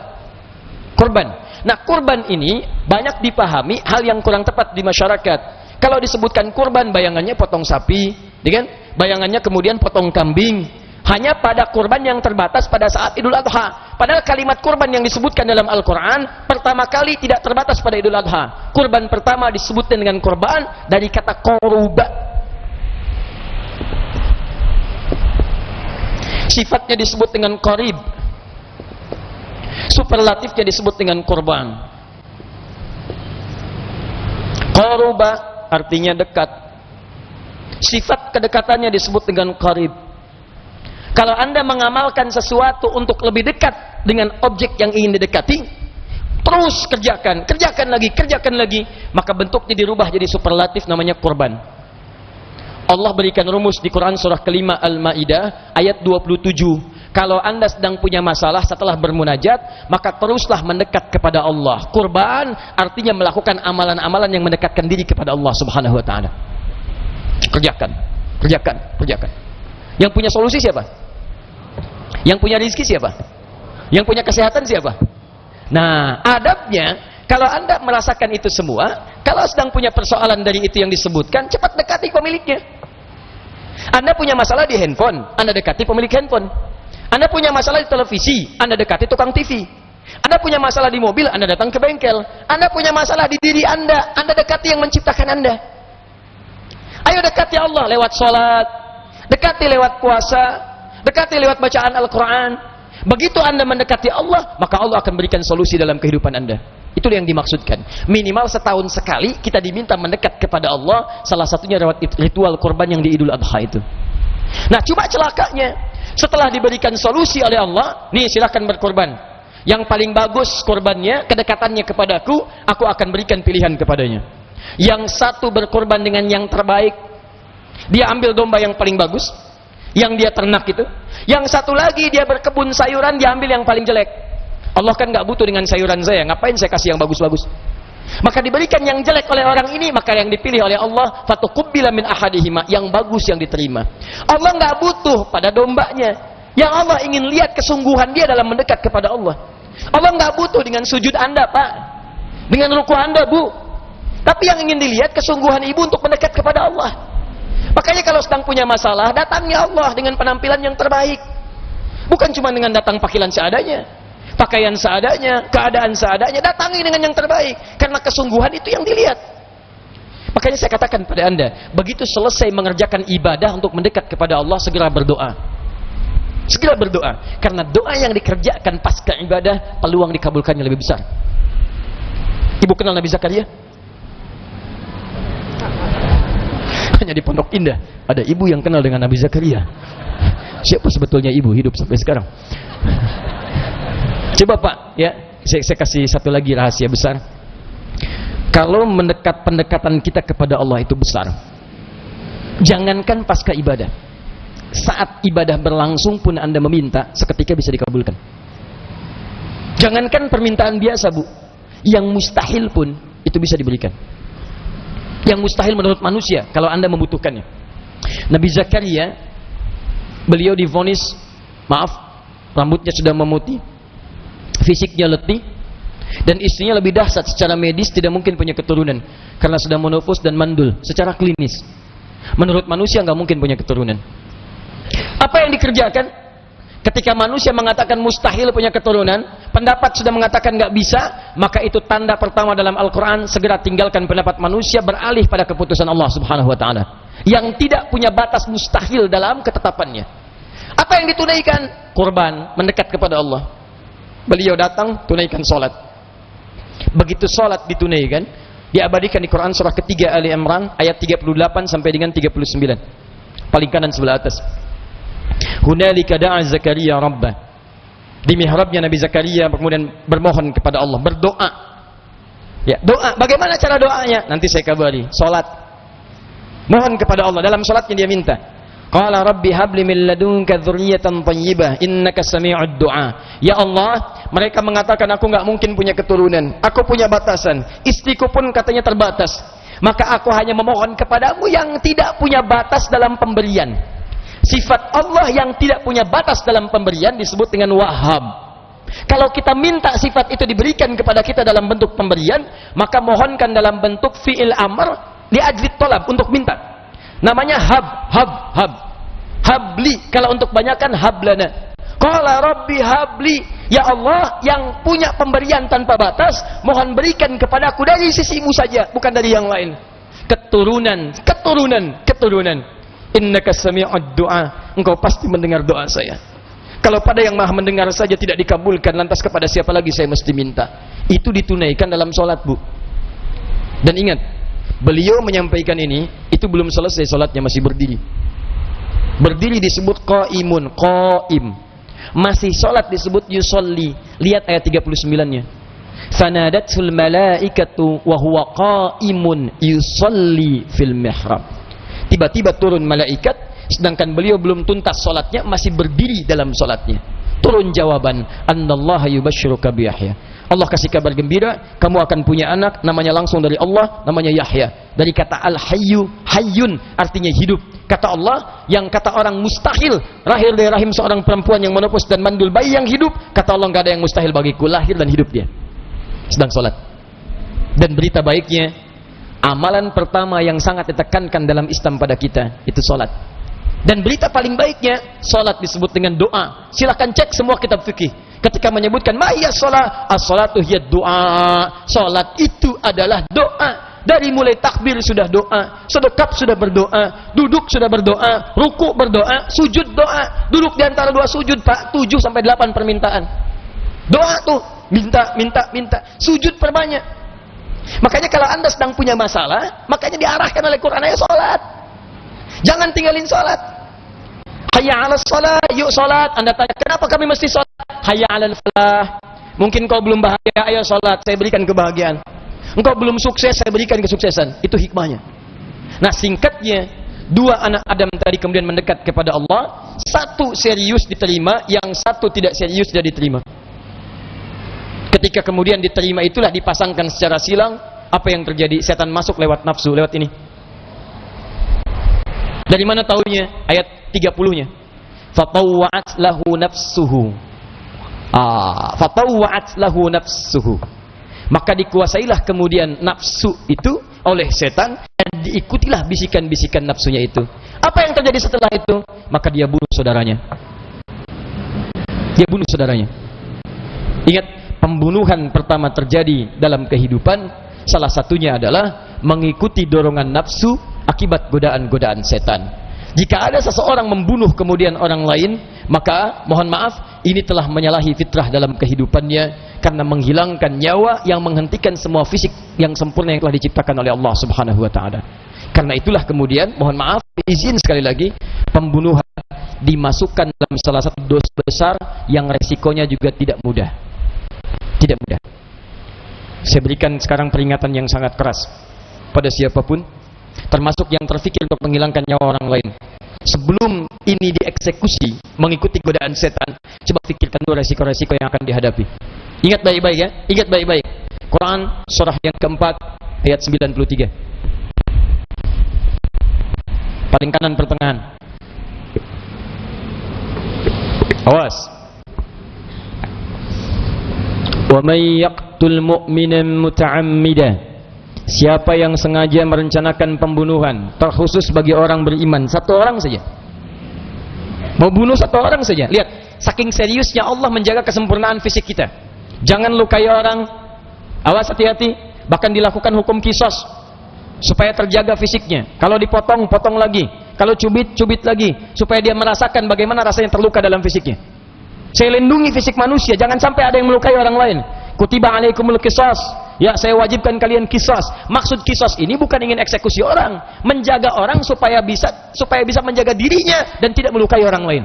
Kurban. Nah, kurban ini banyak dipahami hal yang kurang tepat di masyarakat. Kalau disebutkan kurban, bayangannya potong sapi, kan? Bayangannya kemudian potong kambing. Hanya pada kurban yang terbatas pada saat Idul Adha. Padahal kalimat kurban yang disebutkan dalam Al-Quran pertama kali tidak terbatas pada Idul Adha. Kurban pertama disebutkan dengan kurban dari kata koruba. Sifatnya disebut dengan qarib. Superlatifnya disebut dengan kurban. Qaruba artinya dekat. Sifat kedekatannya disebut dengan qarib. Kalau Anda mengamalkan sesuatu untuk lebih dekat dengan objek yang ingin didekati, terus kerjakan lagi, maka bentuknya dirubah jadi superlatif, namanya kurban. Allah berikan rumus di Quran surah kelima Al-Maidah ayat 27. Kalau Anda sedang punya masalah setelah bermunajat, maka teruslah mendekat kepada Allah. Kurban artinya melakukan amalan-amalan yang mendekatkan diri kepada Allah Subhanahu wa taala. Kerjakan. Yang punya solusi siapa? Yang punya rezeki siapa? Yang punya kesehatan siapa? Nah, adabnya kalau Anda merasakan itu semua, kalau sedang punya persoalan dari itu yang disebutkan, cepat dekati pemiliknya. Anda punya masalah di handphone, Anda dekati pemilik handphone. Anda punya masalah di televisi, Anda dekati tukang TV. Anda punya masalah di mobil, Anda datang ke bengkel. Anda punya masalah di diri Anda dekati yang menciptakan Anda. Ayo dekati Allah lewat sholat, dekati lewat puasa, dekati lewat bacaan Al-Quran. Begitu Anda mendekati Allah, maka Allah akan berikan solusi dalam kehidupan Anda. Itu yang dimaksudkan. Minimal setahun sekali kita diminta mendekat kepada Allah. Salah satunya lewat ritual kurban yang di Idul Adha itu. Nah, cuma celakanya, setelah diberikan solusi oleh Allah, nih silahkan berkorban. Yang paling bagus korbannya, kedekatannya kepadaku, aku akan berikan pilihan kepadanya. Yang satu berkorban dengan yang terbaik, dia ambil domba yang paling bagus, yang dia ternak itu. Yang satu lagi dia berkebun sayuran, dia ambil yang paling jelek. Allah kan nggak butuh dengan sayuran saya, ngapain saya kasih yang bagus-bagus? Maka diberikan yang jelek oleh orang ini, maka yang dipilih oleh Allah fatuqabbala min ahadihima, yang bagus yang diterima. Allah nggak butuh pada dombanya. Yang Allah ingin lihat kesungguhan dia dalam mendekat kepada Allah. Allah nggak butuh dengan sujud Anda, Pak, dengan ruku Anda, Bu. Tapi yang ingin dilihat kesungguhan ibu untuk mendekat kepada Allah. Makanya kalau sedang punya masalah, datangi Allah dengan penampilan yang terbaik. Bukan cuma dengan datang pakaian seadanya, pakaian seadanya, keadaan seadanya. Datangi dengan yang terbaik, karena kesungguhan itu yang dilihat. Makanya saya katakan pada Anda, begitu selesai mengerjakan ibadah untuk mendekat kepada Allah, segera berdoa. Segera berdoa, karena doa yang dikerjakan pasca ibadah, peluang dikabulkannya lebih besar. Ibu kenal Nabi Zakaria? Hanya di Pondok Indah ada ibu yang kenal dengan Nabi Zakaria. Siapa sebetulnya ibu hidup sampai sekarang? Coba Pak, ya, saya kasih satu lagi rahasia besar. Kalau pendekatan kita kepada Allah itu besar, jangankan pasca ibadah, saat ibadah berlangsung pun Anda meminta, seketika bisa dikabulkan. Jangankan permintaan biasa, Bu, yang mustahil pun itu bisa diberikan. Yang mustahil menurut manusia kalau Anda membutuhkannya. Nabi Zakaria, beliau divonis, maaf, rambutnya sudah memutih, fisiknya letih, dan istrinya lebih dahsyat secara medis, tidak mungkin punya keturunan karena sudah menopause dan mandul secara klinis. Menurut manusia nggak mungkin punya keturunan. Apa yang dikerjakan? Ketika manusia mengatakan mustahil punya keturunan, pendapat sudah mengatakan nggak bisa, maka itu tanda pertama dalam Al-Quran, segera tinggalkan pendapat manusia, beralih pada keputusan Allah Subhanahu Wa Taala yang tidak punya batas mustahil dalam ketetapannya. Apa yang ditunaikan? Kurban, mendekat kepada Allah. Beliau datang, tunaikan sholat. Begitu sholat ditunaikan, diabadikan di Quran surah ketiga Ali Imran ayat 38 sampai dengan 39. Paling kanan sebelah atas. Hunalika da'a Zakaria rabbah. Di mihrabnya Nabi Zakaria kemudian bermohon kepada Allah, berdoa. Ya, doa. Bagaimana cara doanya? Nanti saya kabari. Salat. Mohon kepada Allah, dalam salatnya dia minta. Qala rabbi habli min ladunka dzurriyyatan thayyibah innaka sami'ud du'a. Ya Allah, mereka mengatakan aku enggak mungkin punya keturunan. Aku punya batasan. Istriku pun katanya terbatas. Maka aku hanya memohon kepadamu yang tidak punya batas dalam pemberian. Sifat Allah yang tidak punya batas dalam pemberian disebut dengan Wahhab. Kalau kita minta sifat itu diberikan kepada kita dalam bentuk pemberian, maka mohonkan dalam bentuk fi'il amr li ajli tolab, untuk minta. Namanya hab. Habli, kalau untuk banyakan hablana. Qala rabbi habli, ya Allah yang punya pemberian tanpa batas, mohon berikan kepadaku dari sisimu saja, bukan dari yang lain. Keturunan. Innaka sami'ud du'a, engkau pasti mendengar doa saya. Kalau pada yang maha mendengar saja tidak dikabulkan, lantas kepada siapa lagi saya mesti minta? Itu ditunaikan dalam sholat, Bu. Dan ingat, beliau menyampaikan ini, itu belum selesai sholatnya, masih berdiri. Berdiri disebut qaimun, qaim. Masih sholat disebut yusolli. Lihat ayat 39-nya. Fanadatsul malaikatu wa huwa qaimun yusolli fil mihrab. Tiba-tiba turun malaikat, sedangkan beliau belum tuntas sholatnya, masih berdiri dalam sholatnya. Turun jawaban, annallaha yubashshiruka bi Yahya. Allah kasih kabar gembira, kamu akan punya anak, namanya langsung dari Allah, namanya Yahya. Dari kata al-hayyu, hayyun, artinya hidup. Kata Allah, yang kata orang mustahil, lahir dari rahim seorang perempuan yang menopos dan mandul bayi yang hidup, kata Allah, nggak ada yang mustahil bagiku, lahir dan hidup dia. Sedang sholat. Dan berita baiknya, amalan pertama yang sangat ditekankan dalam Islam pada kita, itu sholat. Dan berita paling baiknya, sholat disebut dengan doa. Silahkan cek semua kitab fikih. Ketika menyebutkan ma'iyah sholat, as-sholatu hiya doa. Sholat itu adalah doa. Dari mulai takbir sudah doa, sedekap sudah berdoa, duduk sudah berdoa, ruku berdoa, sujud doa. Duduk di antara dua sujud, Pak, 7 sampai 8 permintaan. Doa tuh, minta. Sujud perbanyak. Makanya kalau Anda sedang punya masalah, makanya diarahkan oleh Quran, ayo sholat. Jangan tinggalin sholat. Hayya 'alas shalah, yuk sholat. Anda tanya, kenapa kami mesti sholat? Hayya 'alal falah. Mungkin kau belum bahagia, ayo sholat, saya berikan kebahagiaan. Engkau belum sukses, saya berikan kesuksesan. Itu hikmahnya. Nah, singkatnya, dua anak Adam tadi kemudian mendekat kepada Allah. Satu serius diterima, yang satu tidak serius tidak diterima. Ketika kemudian diterima itulah dipasangkan secara silang. Apa yang terjadi? Setan masuk lewat nafsu, lewat ini. Dari mana tahunya? Ayat 30-nya. Fatawwa'at lahu nafsuhu. Fatawwa'at lahu nafsuhu. Maka dikuasailah kemudian nafsu itu oleh setan, dan diikutilah bisikan-bisikan nafsunya itu. Apa yang terjadi setelah itu? Maka dia bunuh saudaranya. Ingat, pembunuhan pertama terjadi dalam kehidupan, salah satunya adalah mengikuti dorongan nafsu akibat godaan-godaan setan. Jika ada seseorang membunuh kemudian orang lain, maka mohon maaf, ini telah menyalahi fitrah dalam kehidupannya, karena menghilangkan nyawa yang menghentikan semua fisik yang sempurna yang telah diciptakan oleh Allah Subhanahu wa taala. Karena itulah kemudian, mohon maaf, izin sekali lagi, pembunuhan dimasukkan dalam salah satu dosa besar yang resikonya juga tidak mudah. Tidak mudah. Saya berikan sekarang peringatan yang sangat keras pada siapapun, termasuk yang terfikir untuk menghilangkan nyawa orang lain. Sebelum ini dieksekusi mengikuti godaan setan, coba pikirkan dulu resiko-resiko yang akan dihadapi. Ingat baik-baik ya, ingat baik-baik. Quran surah yang keempat ayat 93. Paling kanan pertengahan. Awas. Wa may yaqtul mu'minan muta'ammidan. Siapa yang sengaja merencanakan pembunuhan, terkhusus bagi orang beriman, satu orang saja. Mau bunuh satu orang saja. Lihat, saking seriusnya Allah menjaga kesempurnaan fisik kita. Jangan lukai orang. Awas, hati-hati. Bahkan dilakukan hukum kisos supaya terjaga fisiknya. Kalau dipotong, potong lagi. Kalau cubit, cubit lagi, supaya dia merasakan bagaimana rasanya terluka dalam fisiknya. Saya lindungi fisik manusia, jangan sampai ada yang melukai orang lain. Kutiba alaikumul qisas. Ya, saya wajibkan kalian qisas. Maksud qisas ini bukan ingin eksekusi orang, menjaga orang supaya bisa menjaga dirinya dan tidak melukai orang lain.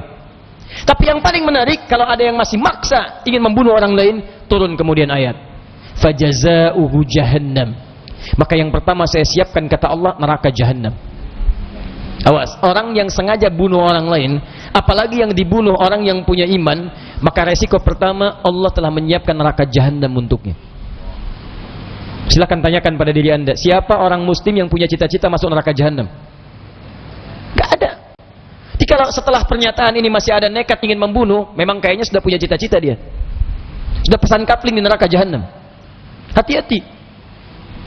Tapi yang paling menarik, kalau ada yang masih maksa ingin membunuh orang lain, turun kemudian ayat. Fajazauhu jahannam. Maka yang pertama saya siapkan, kata Allah, neraka jahannam. Awas, orang yang sengaja bunuh orang lain, apalagi yang dibunuh orang yang punya iman, maka resiko pertama, Allah telah menyiapkan neraka jahannam untuknya. Silakan tanyakan pada diri Anda, siapa orang muslim yang punya cita-cita masuk neraka jahannam? Gak ada. Jadi kalau setelah pernyataan ini masih ada nekat ingin membunuh, memang kayaknya sudah punya cita-cita dia. Sudah pesan kapling di neraka jahannam. Hati-hati.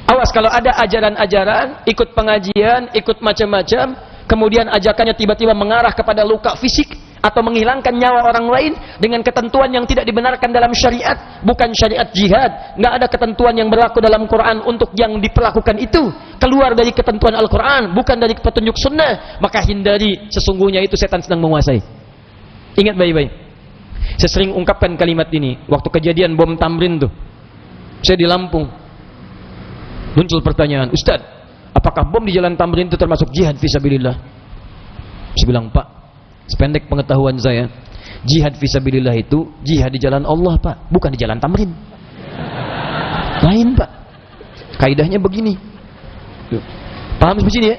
Awas kalau ada ajaran-ajaran, ikut pengajian, ikut macam-macam, kemudian ajakannya tiba-tiba mengarah kepada luka fisik atau menghilangkan nyawa orang lain dengan ketentuan yang tidak dibenarkan dalam syariat, bukan syariat jihad, nggak ada ketentuan yang berlaku dalam Quran untuk yang diperlakukan itu, keluar dari ketentuan Al-Quran, bukan dari petunjuk sunnah, maka hindari, sesungguhnya itu setan sedang menguasai. Ingat baik-baik. Saya sering ungkapkan kalimat ini waktu kejadian bom Tamrin tuh. Saya di Lampung. Muncul pertanyaan, Ustaz, apakah bom di jalan Tamrin itu termasuk jihad fisabilillah? Saya bilang, Pak, sependek pengetahuan saya, jihad fisabilillah itu jihad di jalan Allah, Pak, bukan di jalan Tamrin. Lain, Pak. Kaidahnya begini. Paham begini ya?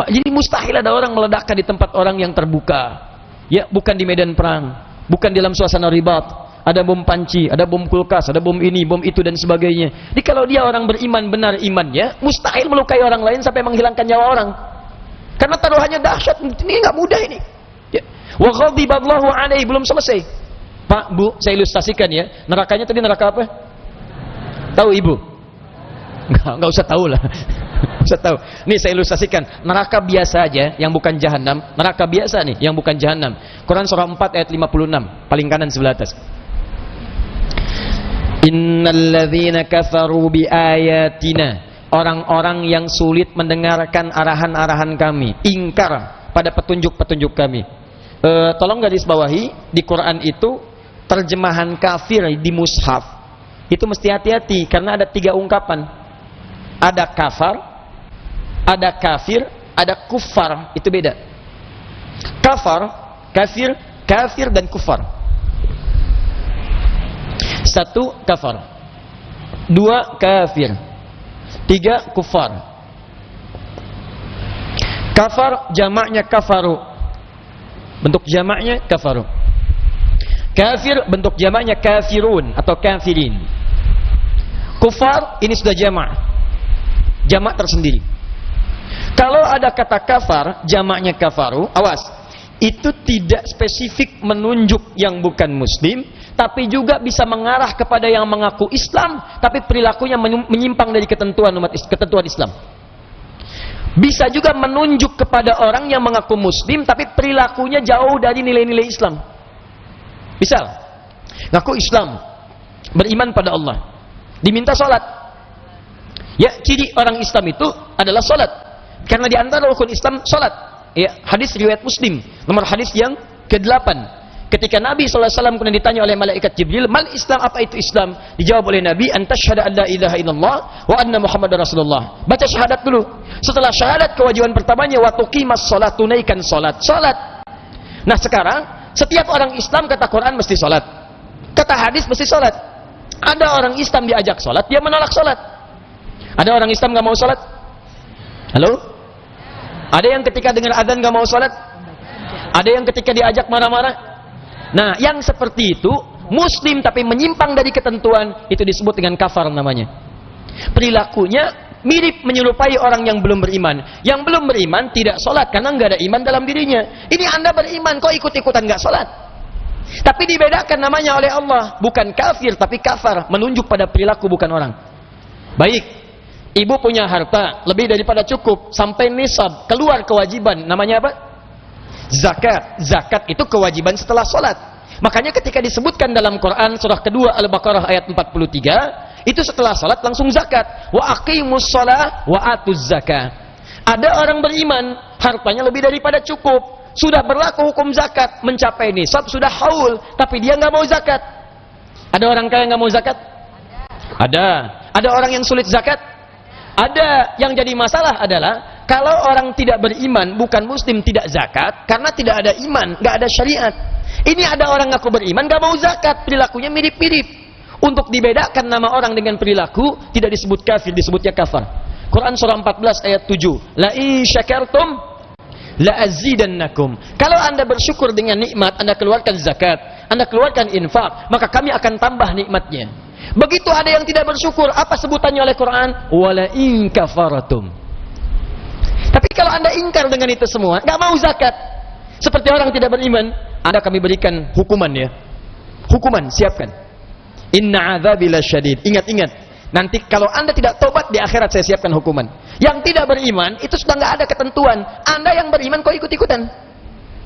Pak, jadi mustahil ada orang meledakkan di tempat orang yang terbuka. Ya, bukan di medan perang, bukan di dalam suasana ribat. Ada bom panci, ada bom kulkas, ada bom ini, bom itu dan sebagainya. Jadi kalau dia orang beriman, benar imannya, mustahil melukai orang lain sampai menghilangkan nyawa orang. Karena taruhannya dahsyat, ini nggak mudah ini. Ya. Wa ghadiballahu alaihi, belum selesai. Pak, Bu, saya ilustrasikan ya. Nerakanya tadi neraka apa? Tahu Ibu? Nggak usah tahu lah. Nggak usah tahu. Nih saya ilustrasikan. Neraka biasa aja, yang bukan jahanam. Neraka biasa nih, yang bukan jahanam. Quran surah 4 ayat 56, paling kanan sebelah atas. Innalladzina kafaru biayatina, orang-orang yang sulit mendengarkan arahan-arahan kami, ingkar pada petunjuk-petunjuk kami. Tolong garis bawahi, di Quran itu terjemahan kafir di mushaf itu mesti hati-hati karena ada 3 ungkapan. Ada kafar, ada kafir, ada kufar, itu beda. Kafar, kafir, kafir dan kufar. 1 kafar, 2 kafir, 3 kufar. Kafar jamaknya kafaru, bentuk jamaknya kafaru. Kafir bentuk jamaknya kafirun atau kafirin. Kufar ini sudah jamak tersendiri. Kalau ada kata kafar jamaknya kafaru, awas, itu tidak spesifik menunjuk yang bukan muslim, tapi juga bisa mengarah kepada yang mengaku Islam tapi perilakunya menyimpang dari ketentuan Islam. Bisa juga menunjuk kepada orang yang mengaku muslim tapi perilakunya jauh dari nilai-nilai Islam. Misal, ngaku Islam, beriman pada Allah, diminta sholat. Ya, ciri orang Islam itu adalah sholat, karena di antara rukun Islam sholat. Ya, hadis riwayat Muslim, nomor hadis yang ke-8. Ketika Nabi SAW kemudian ditanya oleh malaikat Jibril, mal Islam, apa itu Islam? Dijawab oleh Nabi, antasyhadu an la ilaha illallah wa anna Muhammadar Rasulullah. Baca syahadat dulu. Setelah syahadat, kewajiban pertamanya wa tuqimas shalat, tunaikan salat. Nah sekarang setiap orang Islam kata Quran mesti salat, kata hadis mesti salat. Ada orang Islam diajak salat, dia menolak salat. Ada orang Islam nggak mau salat? Halo? Ada yang ketika dengar azan nggak mau salat? Ada yang ketika diajak marah-marah? Nah, yang seperti itu muslim tapi menyimpang dari ketentuan, itu disebut dengan kafar namanya. Perilakunya mirip menyerupai orang yang belum beriman. Yang belum beriman tidak sholat karena nggak ada iman dalam dirinya. Ini Anda beriman kok ikut-ikutan nggak sholat. Tapi dibedakan namanya oleh Allah, bukan kafir tapi kafar, menunjuk pada perilaku bukan orang. Baik, ibu punya harta lebih daripada cukup sampai nisab, keluar kewajiban, namanya apa? Zakat. Zakat itu kewajiban setelah sholat. Makanya ketika disebutkan dalam Quran surah kedua Al-Baqarah ayat 43, itu setelah sholat langsung zakat. Wa aqimus shalah wa atuz zakah. Ada orang beriman, hartanya lebih daripada cukup, sudah berlaku hukum zakat, mencapai nisab, sudah haul, tapi dia nggak mau zakat. Ada orang kaya nggak mau zakat? Ada. Ada orang yang sulit zakat? Ada. Yang jadi masalah adalah kalau orang tidak beriman, bukan muslim, tidak zakat karena tidak ada iman, nggak ada syariat. Ini ada orang ngaku beriman nggak mau zakat, perilakunya mirip-mirip. Untuk dibedakan nama orang dengan perilaku, tidak disebut kafir, disebutnya kafar. Quran surah 14 ayat 7. La in syakartum la azidannakum. Kalau Anda bersyukur dengan nikmat, Anda keluarkan zakat, Anda keluarkan infak, maka kami akan tambah nikmatnya. Begitu ada yang tidak bersyukur, apa sebutannya oleh Quran? Wala in kafaratum. Tapi kalau Anda ingkar dengan itu semua, nggak mau zakat, seperti orang tidak beriman, Anda kami berikan hukuman ya. Hukuman, siapkan. Inna adzabi lasyadid. Ingat-ingat, nanti kalau Anda tidak tobat di akhirat saya siapkan hukuman. Yang tidak beriman itu sudah nggak ada ketentuan. Anda yang beriman kok ikut-ikutan?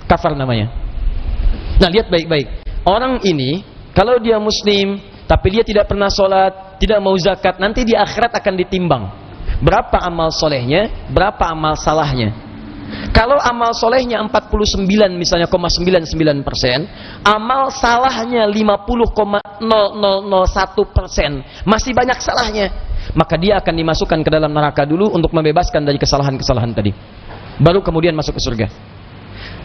Kafar namanya. Nah, lihat baik-baik. Orang ini kalau dia muslim tapi dia tidak pernah sholat, tidak mau zakat, nanti di akhirat akan ditimbang. Berapa amal solehnya, berapa amal salahnya. Kalau amal solehnya 49 misalnya 99%, amal salahnya 50,0001%, masih banyak salahnya, maka dia akan dimasukkan ke dalam neraka dulu untuk membebaskan dari kesalahan-kesalahan tadi, baru kemudian masuk ke surga.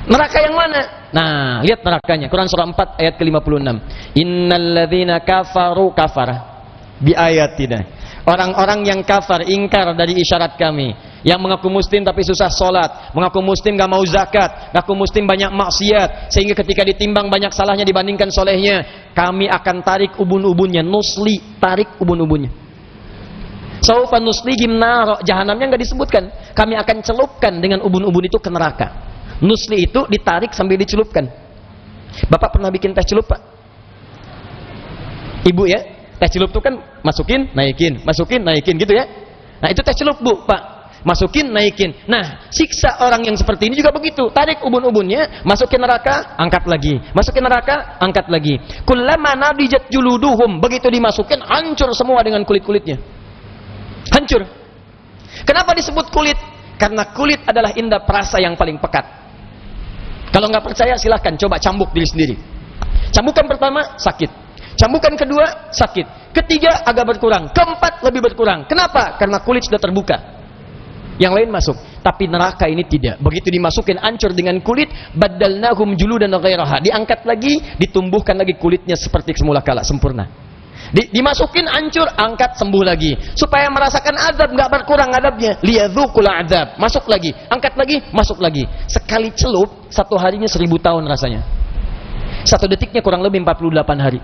Neraka yang mana? Nah, lihat nerakanya. Quran surah 4 ayat ke-56. Innalladzina kafaru kafara bi ayatina. Orang-orang yang kafar, ingkar dari isyarat kami, yang mengaku muslim tapi susah sholat, mengaku muslim gak mau zakat, mengaku muslim banyak maksiat, sehingga ketika ditimbang banyak salahnya dibandingkan solehnya, kami akan tarik ubun-ubunnya. Nusli, tarik ubun-ubunnya. Saufa nuslihim nar, jahanamnya nggak disebutkan. Kami akan celupkan dengan ubun-ubun itu ke neraka. Nusli itu ditarik sambil dicelupkan. Bapak pernah bikin teh celup, Pak? Ibu ya? Teh celup itu kan masukin, naikin, gitu ya. Nah, itu teh celup, Bu, Pak. Masukin, naikin. Nah, siksa orang yang seperti ini juga begitu. Tarik ubun-ubunnya, masukin neraka, angkat lagi. Masukin neraka, angkat lagi. Kullama nadijat juluduhum, begitu dimasukin, hancur semua dengan kulit-kulitnya. Hancur. Kenapa disebut kulit? Karena kulit adalah indera perasa yang paling pekat. Kalau nggak percaya silahkan coba cambuk diri sendiri. Cambukan pertama sakit, cambukan kedua sakit, ketiga agak berkurang, keempat lebih berkurang. Kenapa? Karena kulit sudah terbuka. Yang lain masuk, tapi neraka ini tidak. Begitu dimasukin hancur dengan kulit, badalnahum juludan ghairaha, diangkat lagi, ditumbuhkan lagi kulitnya seperti semula kala, sempurna. Dimasukin hancur, angkat, sembuh lagi, supaya merasakan azab, nggak berkurang azabnya. Liyadzukul azab, masuk lagi, angkat lagi, masuk lagi. Sekali celup, satu harinya 1000 tahun rasanya. Satu detiknya kurang lebih 48 hari.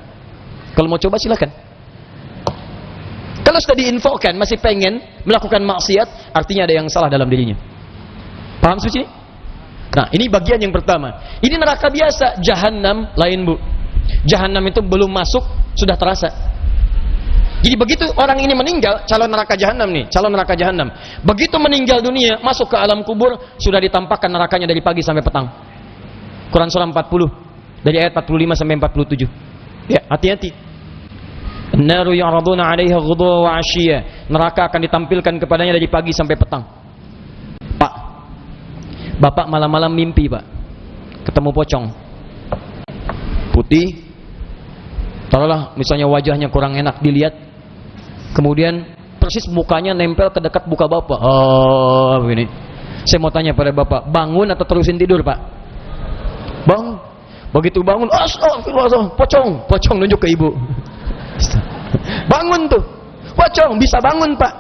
Kalau mau coba silakan. Kalau sudah diinfokan masih pengen melakukan maksiat, artinya ada yang salah dalam dirinya. Paham suci? Nah, ini bagian yang pertama. Ini neraka biasa, jahanam lain, Bu. Jahanam itu belum masuk sudah terasa. Jadi begitu orang ini meninggal, calon neraka jahanam nih, calon neraka jahanam. Begitu meninggal dunia, masuk ke alam kubur, sudah ditampakkan nerakanya dari pagi sampai petang. Quran surah 40 dari ayat 45 sampai 47. Ya, hati-hati. An-naru yu'raduna 'alaiha ghudwa wa 'ashiyya. Neraka akan ditampilkan kepadanya dari pagi sampai petang. Pak, Bapak malam-malam mimpi, Pak. Ketemu pocong. Putih. Taruhlah misalnya wajahnya kurang enak dilihat. Kemudian persis mukanya nempel ke dekat muka Bapak. Oh, begini. Saya mau tanya pada Bapak, bangun atau terusin tidur, Pak? Bangun. Begitu bangun, astagfirullah, pocong nunjuk ke Ibu. Bangun tuh. Pocong bisa bangun, Pak.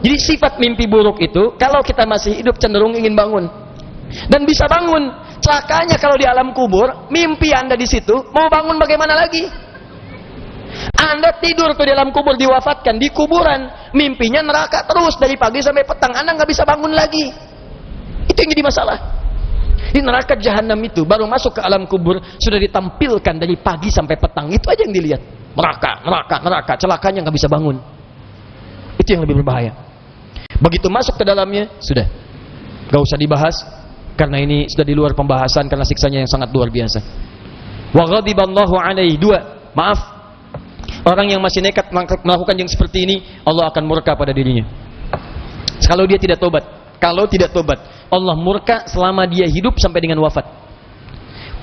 Jadi sifat mimpi buruk itu kalau kita masih hidup cenderung ingin bangun. Dan bisa bangun. Celakanya kalau di alam kubur, mimpi Anda di situ, mau bangun bagaimana lagi? Anda tidur tuh di alam kubur, diwafatkan di kuburan, mimpinya neraka terus dari pagi sampai petang, Anda nggak bisa bangun lagi. Itu yang jadi masalah. Di neraka jahanam itu baru masuk ke alam kubur sudah ditampilkan dari pagi sampai petang, itu aja yang dilihat. Neraka, celakanya nggak bisa bangun. Itu yang lebih berbahaya. Begitu masuk ke dalamnya sudah, nggak usah dibahas karena ini sudah di luar pembahasan karena siksanya yang sangat luar biasa. Wa ghadiballahu alaihi, dua, maaf. Orang yang masih nekat melakukan yang seperti ini, Allah akan murka pada dirinya. Kalau dia tidak tobat, Allah murka selama dia hidup sampai dengan wafat.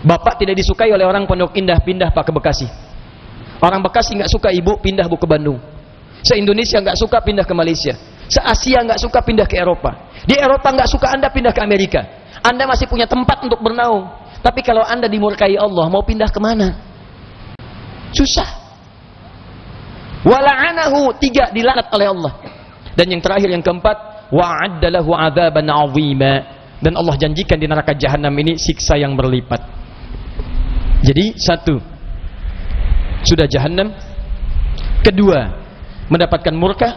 Bapak tidak disukai oleh orang Pondok Indah, pindah Pak ke Bekasi. Orang Bekasi nggak suka ibu, pindah Bu ke Bandung. Se-Indonesia nggak suka, pindah ke Malaysia. Se-Asia nggak suka, pindah ke Eropa. Di Eropa nggak suka Anda, pindah ke Amerika. Anda masih punya tempat untuk bernaung. Tapi kalau Anda dimurkai Allah, mau pindah kemana? Susah. Wala'anahu, 3, dilaknat oleh Allah. Dan yang terakhir, yang keempat, wa'adda lahu 'adzaban 'azima. Dan Allah janjikan di neraka jahanam ini siksa yang berlipat. Jadi 1, sudah jahanam. 2, mendapatkan murka.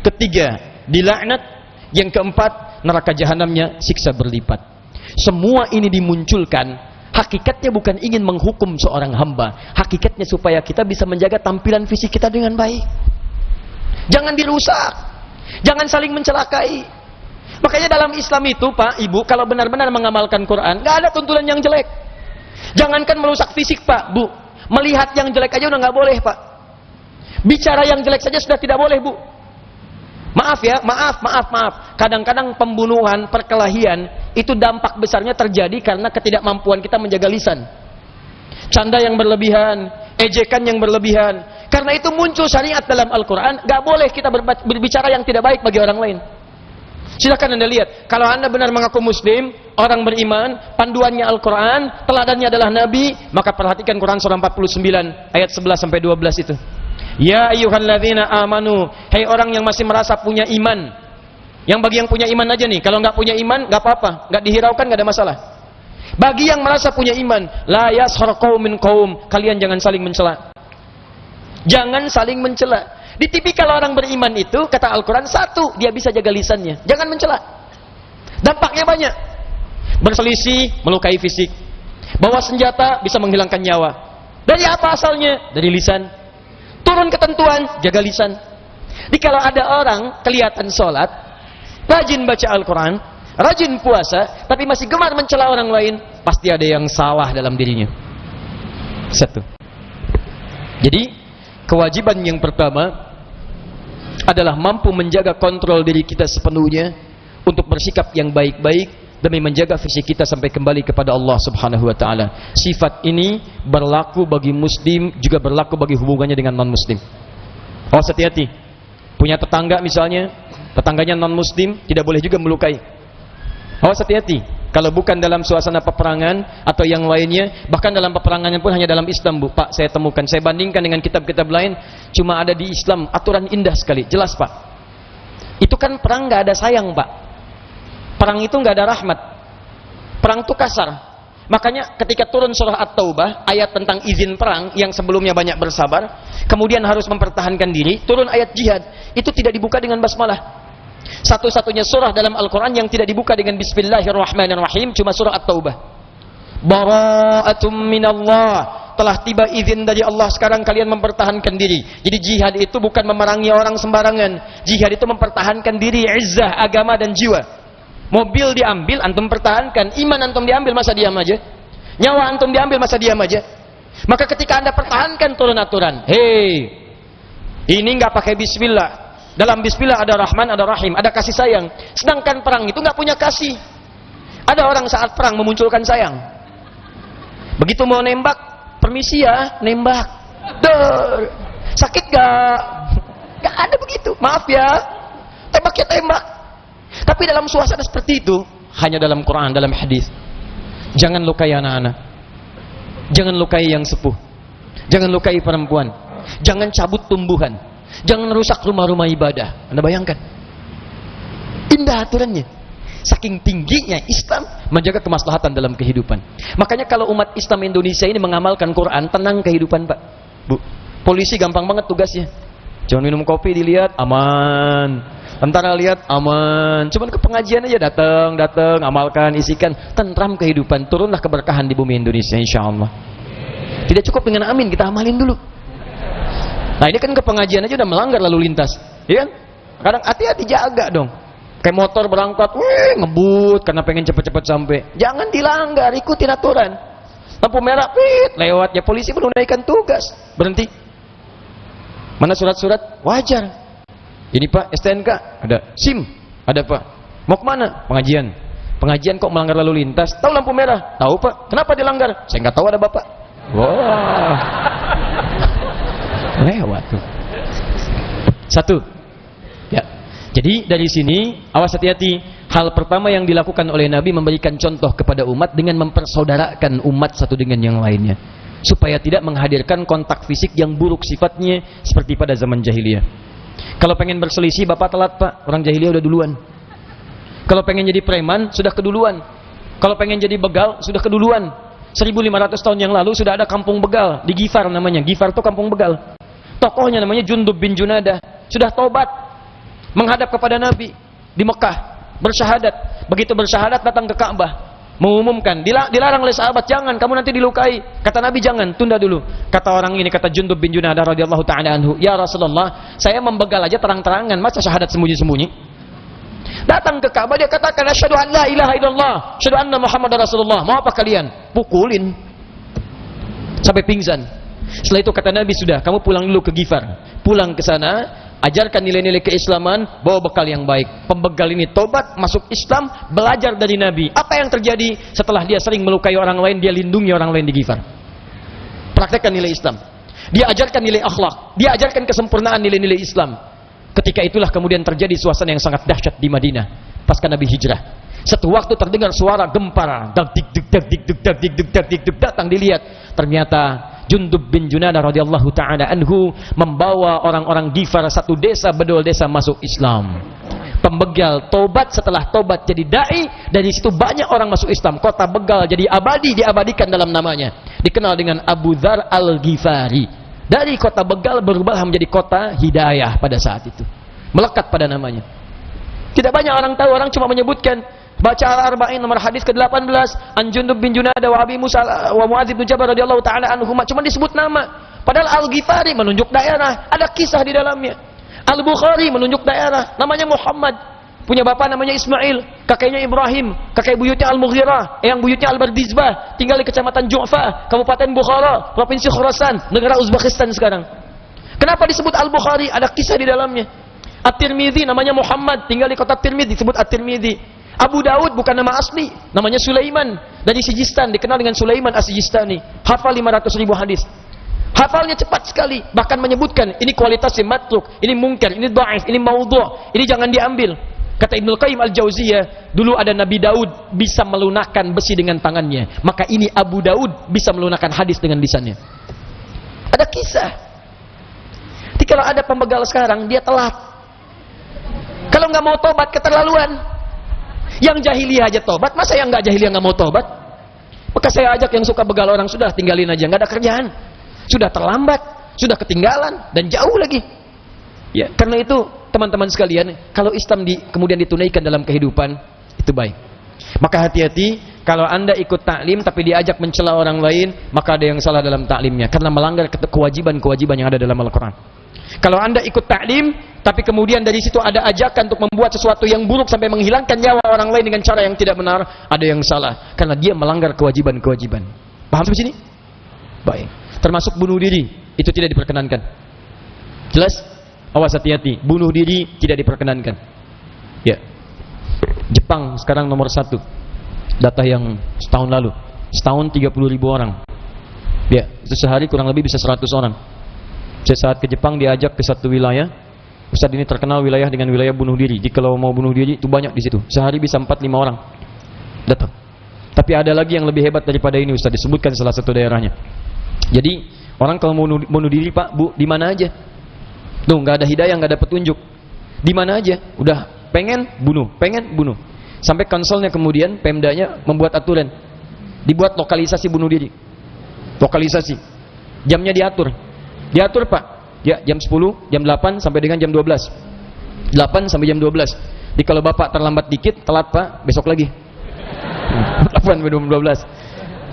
3, dilaknat. Yang keempat, neraka jahanamnya siksa berlipat. Semua ini dimunculkan, hakikatnya bukan ingin menghukum seorang hamba, hakikatnya supaya kita bisa menjaga tampilan fisik kita dengan baik. Jangan dirusak, jangan saling mencelakai. Makanya dalam Islam itu Pak, Ibu, kalau benar-benar mengamalkan Quran, gak ada tuntunan yang jelek. Jangankan merusak fisik Pak, Bu, melihat yang jelek aja udah gak boleh Pak. Bicara yang jelek saja sudah tidak boleh Bu. Maaf ya, maaf. Kadang-kadang pembunuhan, perkelahian, itu dampak besarnya terjadi karena ketidakmampuan kita menjaga lisan. Canda yang berlebihan, ejekan yang berlebihan. Karena itu muncul syariat dalam Al-Quran, gak boleh kita berbicara yang tidak baik bagi orang lain. Silakan Anda lihat, kalau Anda benar mengaku Muslim, orang beriman, panduannya Al-Quran, teladannya adalah Nabi, maka perhatikan Quran surah 49, ayat 11-12 itu. Ya ayyuhalladzina amanu, hai orang yang masih merasa punya iman. Yang bagi yang punya iman aja nih, kalau nggak punya iman nggak apa-apa, nggak dihiraukan, nggak ada masalah. Bagi yang merasa punya iman, la yaskhar qaumin qaum, kalian jangan saling mencela. Jangan saling mencela. Di tipikal orang beriman itu, kata Al-Quran, 1, dia bisa jaga lisannya, jangan mencela. Dampaknya banyak. Berselisih, melukai fisik. Bawa senjata, bisa menghilangkan nyawa. Dari apa asalnya? Dari lisan. Turun ketentuan, jaga lisan. Jadi kalau ada orang kelihatan sholat, rajin baca Al-Quran, rajin puasa, tapi masih gemar mencela orang lain, pasti ada yang salah dalam dirinya. 1. Jadi kewajiban yang pertama adalah mampu menjaga kontrol diri kita sepenuhnya untuk bersikap yang baik-baik demi menjaga fisik kita sampai kembali kepada Allah Subhanahu wa taala. Sifat ini berlaku bagi muslim, juga berlaku bagi hubungannya dengan non-muslim. Oh, hati-hati. Punya tetangga misalnya, tetangganya non-muslim, tidak boleh juga melukai. Oh, hati-hati. Kalau bukan dalam suasana peperangan atau yang lainnya, bahkan dalam peperangannya pun hanya dalam Islam, Bu. Pak, saya temukan, saya bandingkan dengan kitab-kitab lain, cuma ada di Islam, aturan indah sekali. Jelas, Pak. Itu kan perang nggak ada sayang, Pak. Perang itu nggak ada rahmat. Perang itu kasar. Makanya ketika turun surah At-Taubah, ayat tentang izin perang yang sebelumnya banyak bersabar, kemudian harus mempertahankan diri, turun ayat jihad, itu tidak dibuka dengan basmalah. Satu-satunya surah dalam Al-Quran yang tidak dibuka dengan Bismillahirrahmanirrahim cuma surah At-Taubah. Bara'atum minallah, telah tiba izin dari Allah, sekarang kalian mempertahankan diri. Jadi jihad itu bukan memerangi orang sembarangan. Jihad itu mempertahankan diri, izzah, agama dan jiwa. Mobil diambil, antum pertahankan. Iman antum diambil, masa diam aja? Nyawa antum diambil, masa diam aja? Maka ketika Anda pertahankan, turun aturan. Hei, ini nggak pakai bismillah. Dalam bismillah ada Rahman, ada Rahim, ada kasih sayang. Sedangkan perang itu nggak punya kasih. Ada orang saat perang memunculkan sayang. Begitu mau nembak, permisi ya, nembak. Der, sakit gak? Gak ada begitu. Maaf ya, tembak ya tembak. Tapi dalam suasana seperti itu, hanya dalam Quran, dalam hadis. Jangan lukai anak-anak. Jangan lukai yang sepuh. Jangan lukai perempuan. Jangan cabut tumbuhan. Jangan rusak rumah-rumah ibadah. Anda bayangkan. Indah aturannya. Saking tingginya Islam menjaga kemaslahatan dalam kehidupan. Makanya kalau umat Islam Indonesia ini mengamalkan Quran, tenang kehidupan, Pak. Bu, polisi gampang banget tugasnya. Jangan minum kopi, dilihat aman. Tentara lihat aman. Cuman ke pengajian aja datang, amalkan, isikan, tentram kehidupan. Turunlah keberkahan di bumi Indonesia insyaallah. Tidak cukup dengan amin, kita amalin dulu. Nah, ini kan ke pengajian aja udah melanggar lalu lintas, ya kan? Kadang hati-hati, jaga dong. Kayak motor berangkat, ngebut karena pengen cepet-cepet sampai. Jangan dilanggar, ikutin aturan. Lampu merah, lewat, ya polisi menunaikan tugas. Berhenti. Mana surat-surat? Wajar. Ini Pak, STNK, ada SIM, ada Pak. Mau kemana? Pengajian. pengajian kok melanggar lalu lintas? Tahu lampu merah? Tahu Pak. Kenapa dilanggar? Saya nggak tahu, ada Bapak. Wah. Lewat tuh. Satu. Ya. Jadi dari sini awas hati-hati. Hal pertama yang dilakukan oleh Nabi memberikan contoh kepada umat dengan mempersaudarakan umat satu dengan yang lainnya, supaya tidak menghadirkan kontak fisik yang buruk sifatnya seperti pada zaman jahiliyah. Kalau pengen berselisih Bapak telat Pak, orang jahiliyah udah duluan. Kalau pengen jadi preman sudah keduluan. Kalau pengen jadi begal sudah keduluan. 1500 tahun yang lalu sudah ada kampung begal di Gifar namanya. Gifar itu kampung begal. Tokohnya namanya Jundub bin Junadah. Sudah tobat menghadap kepada Nabi di Mekah, bersyahadat. Begitu bersyahadat datang ke Ka'bah, mengumumkan, dilarang oleh sahabat, jangan, kamu nanti dilukai. Kata Nabi, jangan, tunda dulu. Kata orang ini, kata Jundub bin Junadah radhiyallahu ta'ala anhu, ya Rasulullah, saya membegal aja terang-terangan, masa syahadat sembunyi-sembunyi? Datang ke Ka'bah, dia katakan, asyhadu an la ilaha illallah, asyhadu anna Muhammadar Rasulullah. Mau apa kalian? Pukulin sampai pingsan. Setelah itu kata Nabi, sudah, kamu pulang dulu ke Gifar. Pulang ke sana, ajarkan nilai-nilai keislaman, bawa bekal yang baik. Pembegal ini tobat, masuk Islam, belajar dari Nabi. Apa yang terjadi setelah dia sering melukai orang lain, dia lindungi orang lain di Gifar. Praktekkan nilai Islam. Dia ajarkan nilai akhlak, dia ajarkan kesempurnaan nilai-nilai Islam. Ketika itulah kemudian terjadi suasana yang sangat dahsyat di Madinah pasca Nabi hijrah. Satu waktu terdengar suara gempar, dag dik dik dag dik dik dag dik dik dag dik dik, datang dilihat, ternyata Jundub bin Junadah radhiyallahu ta'ala anhu membawa orang-orang Gifar, satu desa, bedol desa, masuk Islam. Pembegal tobat, setelah tobat jadi dai, dari situ banyak orang masuk Islam. Kota Begal jadi abadi, diabadikan dalam namanya, dikenal dengan Abu Dzar Al-Ghifari. Dari kota Begal berubah menjadi kota Hidayah pada saat itu, melekat pada namanya. Tidak banyak orang tahu, orang cuma menyebutkan. Baca Al-Arba'in nomor hadis ke-18, An Jundub bin Junadah wa Abi Musa wa Muadz bin Jabal radhiyallahu ta'ala anhuma, cuma disebut nama. Padahal Al-Ghifari menunjuk daerah, ada kisah di dalamnya. Al-Bukhari menunjuk daerah, namanya Muhammad. Punya bapak namanya Ismail, kakeknya Ibrahim, kakek buyutnya Al-Mughirah, yang buyutnya Al-Bardizbah, tinggal di kecamatan Ju'fa, Kabupaten Bukhara, Provinsi Khurasan, negara Uzbekistan sekarang. Kenapa disebut Al-Bukhari? Ada kisah di dalamnya. At-Tirmidzi namanya Muhammad, tinggal di kota Tirmidzi, disebut At-Tirmidzi. Abu Daud bukan nama asli, namanya Sulaiman, dari Sijistan, dikenal dengan Sulaiman As-Sijistani. Hafal 500.000 hadis. Hafalnya cepat sekali, bahkan menyebutkan ini kualitasnya matruk, ini mungkar, ini dhaif, ini maudhu', ini jangan diambil. Kata Ibnu Qayyim Al-Jauziyah, dulu ada Nabi Daud bisa melunakkan besi dengan tangannya, maka ini Abu Daud bisa melunakkan hadis dengan lisannya. Ada kisah. Jadi kalau ada pembegal sekarang, dia telat. Kalau nggak mau tobat, keterlaluan. Yang jahiliyah aja tobat, masa yang nggak jahiliyah nggak mau tobat? Maka saya ajak yang suka begal orang, sudah tinggalin aja, nggak ada kerjaan, sudah terlambat, sudah ketinggalan, dan jauh lagi. Ya, karena itu teman-teman sekalian, kalau Islam kemudian ditunaikan dalam kehidupan, itu baik. Maka hati-hati kalau Anda ikut taklim tapi diajak mencela orang lain, maka ada yang salah dalam taklimnya, karena melanggar kewajiban-kewajiban yang ada dalam Al-Quran. Kalau Anda ikut taklim tapi kemudian dari situ ada ajakan untuk membuat sesuatu yang buruk sampai menghilangkan nyawa orang lain dengan cara yang tidak benar, ada yang salah, karena dia melanggar kewajiban-kewajiban. Paham sampai sini? Baik. Termasuk bunuh diri, itu tidak diperkenankan. Jelas? Awas, hati-hati, bunuh diri tidak diperkenankan. Ya. Jepang sekarang nomor 1. Data yang setahun lalu, setahun 30.000 orang. Ya, itu sehari kurang lebih bisa 100 orang. Saya saat ke Jepang diajak ke satu wilayah, Ustaz ini terkenal wilayah dengan wilayah bunuh diri. Jadi kalau mau bunuh diri itu banyak di situ. Sehari bisa 4-5 orang datang. Tapi ada lagi yang lebih hebat daripada ini, Ustaz, disebutkan salah satu daerahnya. Jadi orang kalau mau bunuh diri, Pak, Bu, di mana aja? Tuh, nggak ada hidayah, nggak ada petunjuk. Di mana aja? Udah pengen bunuh. Sampai konselnya kemudian Pemdanya membuat aturan. Dibuat lokalisasi bunuh diri. Lokalisasi. Jamnya diatur. Diatur, Pak. Ya, jam 10, jam 8 sampai dengan jam 12. 8 sampai jam 12. Jadi kalau Bapak terlambat dikit, telat, Pak, besok lagi. 8 sampai 12.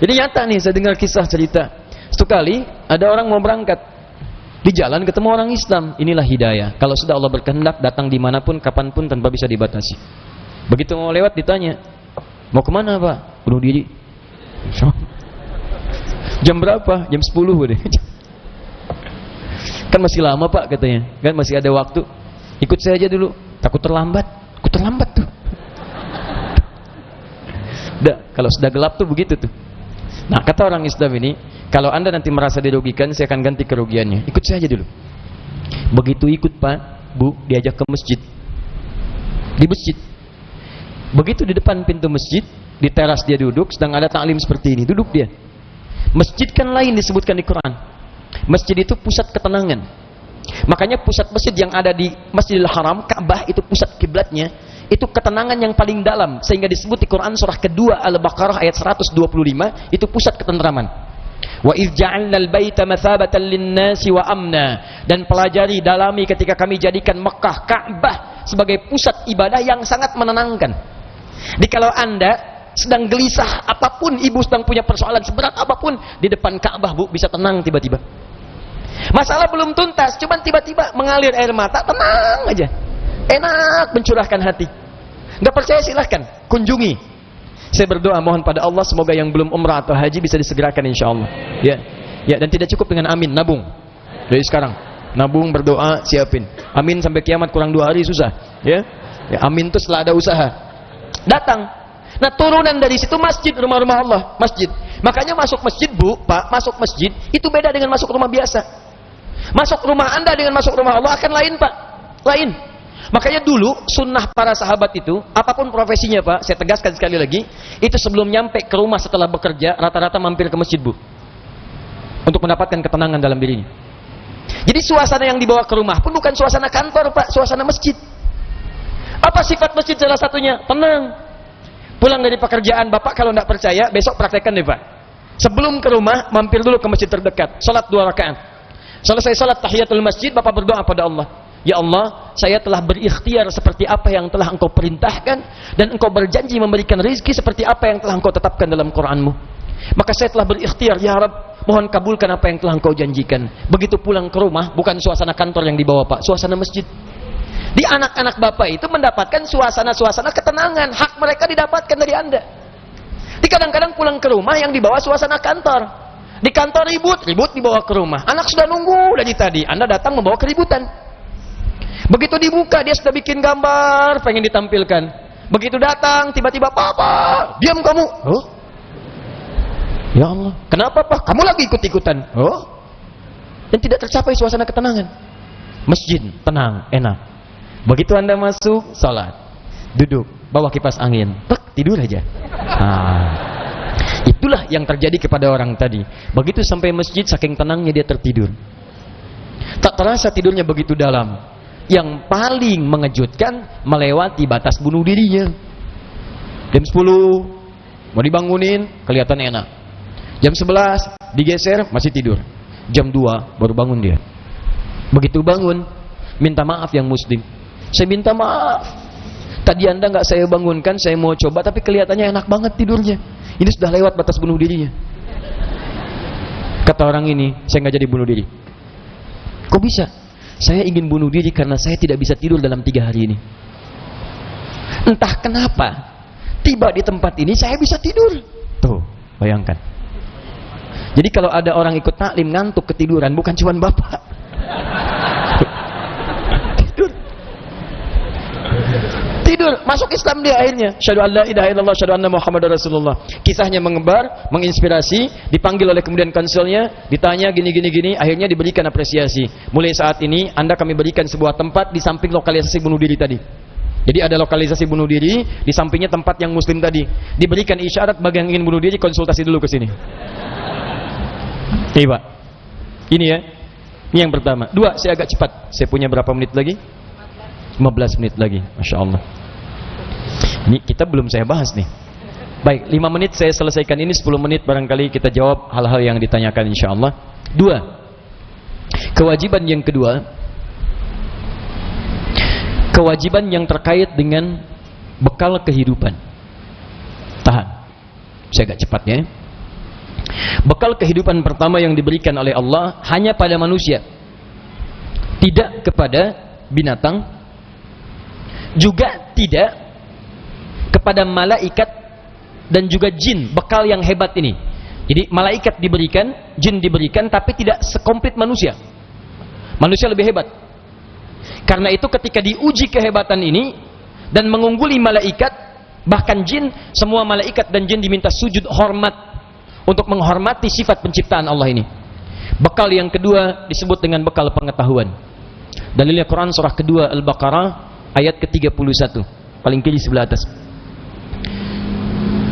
Jadi nyata nih, saya dengar kisah cerita. Satu kali ada orang mau berangkat. Di jalan ketemu orang Islam. Inilah hidayah. Kalau sudah Allah berkehendak, datang dimanapun, kapanpun, tanpa bisa dibatasi. Begitu mau lewat ditanya, mau kemana, Pak? Bunuh diri. Jam berapa? Jam 10 deh. Kan masih lama, Pak, katanya. Kan masih ada waktu. Ikut saya aja dulu. Takut terlambat. Takut terlambat tuh. Kalau sudah gelap tuh begitu tuh. Nah, kata orang Islam ini, kalau Anda nanti merasa dirugikan, saya akan ganti kerugiannya. Ikut saya aja dulu. Begitu ikut Pak, Bu, diajak ke masjid. Di masjid. Begitu di depan pintu masjid, di teras dia duduk, sedang ada taklim seperti ini, duduk dia. Masjid kan lain disebutkan di Quran. Masjid itu pusat ketenangan. Makanya pusat masjid yang ada di Masjidil Haram, Ka'bah itu pusat kiblatnya, itu ketenangan yang paling dalam, sehingga disebut di Quran surah kedua Al-Baqarah ayat 125, itu pusat ketentraman. Wa idz ja'alnal baita mathabatan lin-nasi wa amna, dan pelajari, dalami ketika kami jadikan Mekah, Ka'bah sebagai pusat ibadah yang sangat menenangkan. Jadi kalau Anda sedang gelisah apapun, ibu sedang punya persoalan seberat apapun, di depan Ka'bah Bu bisa tenang tiba-tiba. Masalah belum tuntas, cuman tiba-tiba mengalir air mata, tenang aja, enak mencurahkan hati. Nggak percaya silahkan kunjungi. Saya berdoa mohon pada Allah semoga yang belum umrah atau haji bisa disegerakan insya Allah. Ya, dan tidak cukup dengan amin, nabung dari sekarang, nabung, berdoa, siapin. Amin sampai kiamat kurang 2 hari susah. Ya, amin itu setelah ada usaha. Datang. Nah, turunan dari situ masjid, rumah-rumah Allah, masjid. Makanya masuk masjid Bu, Pak, masuk masjid itu beda dengan masuk rumah biasa. Masuk rumah Anda dengan masuk rumah Allah akan lain Pak, lain. Makanya dulu sunnah para sahabat itu, apapun profesinya Pak, saya tegaskan sekali lagi, itu sebelum nyampe ke rumah setelah bekerja, rata-rata mampir ke masjid Bu, untuk mendapatkan ketenangan dalam dirinya. Jadi suasana yang dibawa ke rumah pun bukan suasana kantor Pak, suasana masjid. Apa sifat masjid salah satunya? Tenang. Pulang dari pekerjaan Bapak kalau tidak percaya, besok praktekkan deh Pak. Sebelum ke rumah, mampir dulu ke masjid terdekat, salat 2 rakaat. Selesai salat tahiyatul masjid, Bapak berdoa pada Allah. Ya Allah, saya telah berikhtiar seperti apa yang telah Engkau perintahkan, dan Engkau berjanji memberikan rezeki seperti apa yang telah Engkau tetapkan dalam Quran-Mu. Maka saya telah berikhtiar, ya Rabb, mohon kabulkan apa yang telah Engkau janjikan. Begitu pulang ke rumah, bukan suasana kantor yang dibawa Pak, suasana masjid. Di anak-anak Bapak itu mendapatkan suasana-suasana ketenangan, hak mereka didapatkan dari Anda. Di kadang-kadang pulang ke rumah yang dibawa suasana kantor. Di kantor ribut dibawa ke rumah. Anak sudah nunggu dari tadi, Anda datang membawa keributan. Begitu dibuka, dia sudah bikin gambar, pengen ditampilkan. Begitu datang, tiba-tiba, Papa, diam kamu. Oh, ya Allah, kenapa Pak? Kamu lagi ikut-ikutan. Oh, dan tidak tercapai suasana ketenangan. Masjid, tenang, enak. Begitu Anda masuk, salat, duduk, bawa kipas angin, tidur aja. Itulah yang terjadi kepada orang tadi. Begitu sampai masjid, saking tenangnya dia tertidur. Tak terasa tidurnya begitu dalam. Yang paling mengejutkan, melewati batas bunuh dirinya. Jam 10 mau dibangunin, kelihatan enak. Jam 11 digeser, masih tidur. Jam 2 baru bangun dia. Begitu bangun, minta maaf yang muslim. Saya minta maaf, tadi Anda nggak saya bangunkan, saya mau coba, tapi kelihatannya enak banget tidurnya. Ini sudah lewat batas bunuh dirinya. Kata orang ini, saya nggak jadi bunuh diri. Kok bisa? Saya ingin bunuh diri karena saya tidak bisa tidur dalam 3 hari ini. Entah kenapa, tiba di tempat ini saya bisa tidur. Tuh, bayangkan. Jadi kalau ada orang ikut taklim ngantuk ketiduran, bukan cuma Bapak. Tidur, masuk Islam dia akhirnya. Syahadu an la ilaha illallah, syahadu anna Muhammadar Rasulullah. Kisahnya mengembar, menginspirasi, dipanggil oleh kemudian konselnya, ditanya gini, akhirnya diberikan apresiasi. Mulai saat ini, Anda kami berikan sebuah tempat di samping lokalisasi bunuh diri tadi. Jadi ada lokalisasi bunuh diri, di sampingnya tempat yang muslim tadi. Diberikan isyarat bagi yang ingin bunuh diri, konsultasi dulu ke sini. Tiba. Ini ya. Ini yang pertama. 2, saya agak cepat. Saya punya berapa menit lagi? 15 menit lagi, Masya Allah. Ini kita belum saya bahas nih. Baik, 5 menit saya selesaikan ini, 10 menit barangkali kita jawab hal-hal yang ditanyakan insya Allah. 2, kewajiban yang kedua, kewajiban yang terkait dengan bekal kehidupan. Tahan, saya agak cepat ya. Bekal kehidupan pertama yang diberikan oleh Allah hanya pada manusia, tidak kepada binatang, juga tidak kepada malaikat dan juga jin. Bekal yang hebat ini. Jadi malaikat diberikan, jin diberikan, tapi tidak sekomplit manusia. Manusia lebih hebat. Karena itu ketika diuji kehebatan ini dan mengungguli malaikat, Bahkan jin, semua malaikat dan jin diminta sujud hormat untuk menghormati sifat penciptaan Allah ini. Bekal yang kedua disebut dengan bekal pengetahuan. Dalilnya Quran surah kedua Al-Baqarah ayat ke-31, paling kiri sebelah atas.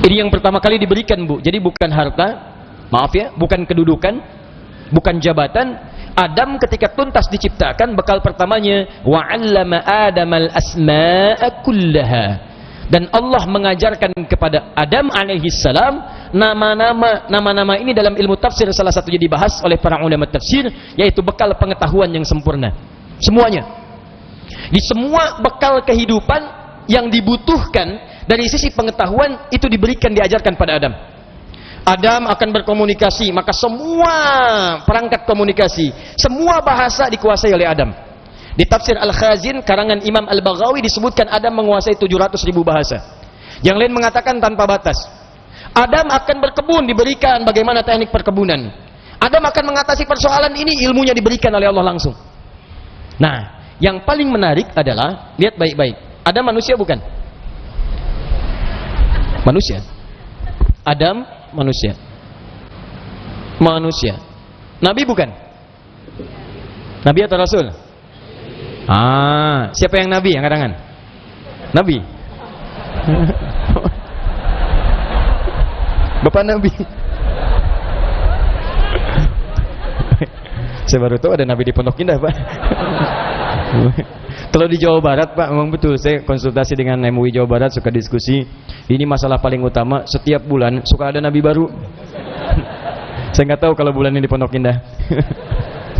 Ini yang pertama kali diberikan, Bu. Jadi bukan harta, maaf ya, bukan kedudukan, bukan jabatan. Adam ketika tuntas diciptakan, bekal pertamanya wa 'allama Adamal asma'a kullaha. Dan Allah mengajarkan kepada Adam alaihissalam nama-nama ini dalam ilmu tafsir salah satunya dibahas oleh para ulama tafsir, yaitu bekal pengetahuan yang sempurna. Semuanya. Di semua bekal kehidupan yang dibutuhkan dari sisi pengetahuan itu diberikan, diajarkan pada Adam. Adam akan berkomunikasi, maka semua perangkat komunikasi, semua bahasa dikuasai oleh Adam. Di tafsir Al-Khazin karangan Imam Al-Baghawi disebutkan Adam menguasai 700.000 bahasa. Yang lain mengatakan tanpa batas. Adam akan berkebun, diberikan bagaimana teknik perkebunan. Adam akan mengatasi persoalan ini, ilmunya diberikan oleh Allah langsung. Nah, yang paling menarik adalah, lihat baik-baik, Adam manusia bukan? Manusia. Adam manusia. Manusia. Nabi bukan? Nabi atau Rasul? Siapa yang Nabi? Angkat tangan. Nabi. Bapak Nabi. Saya baru tahu ada Nabi di Pondok Indah, Pak. Kalau di Jawa Barat, Pak, memang betul. Saya konsultasi dengan MUI Jawa Barat, suka diskusi. Ini masalah paling utama. Setiap bulan suka ada Nabi baru. Saya nggak tahu kalau bulan ini di Pondok Indah.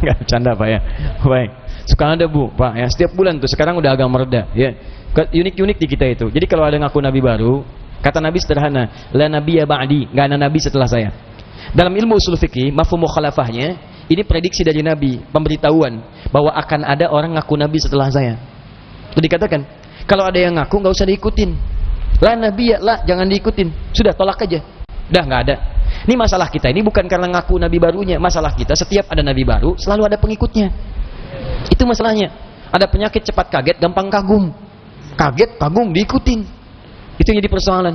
Nggak bercanda, Pak ya. Baik. Suka ada, Bu, Pak ya. Setiap bulan tuh. Sekarang udah agak mereda. Ya. Unik-unik di kita itu. Jadi kalau ada ngaku Nabi baru, kata Nabi sederhana, la nabiyya ba'di, nggak ada Nabi setelah saya. Dalam ilmu usul fikih, mafhum mukhalafahnya, ini prediksi dari Nabi, pemberitahuan bahwa akan ada orang ngaku Nabi setelah saya. Itu dikatakan, kalau ada yang ngaku nggak usah diikutin. La nabiyya, la, jangan diikutin. Sudah, tolak aja. Udah nggak ada. Ini masalah kita, ini bukan karena ngaku Nabi barunya. Masalah kita, setiap ada Nabi baru, selalu ada pengikutnya. Itu masalahnya. Ada penyakit cepat kaget, gampang kagum. Kaget, kagum, diikutin. Itu yang jadi persoalan.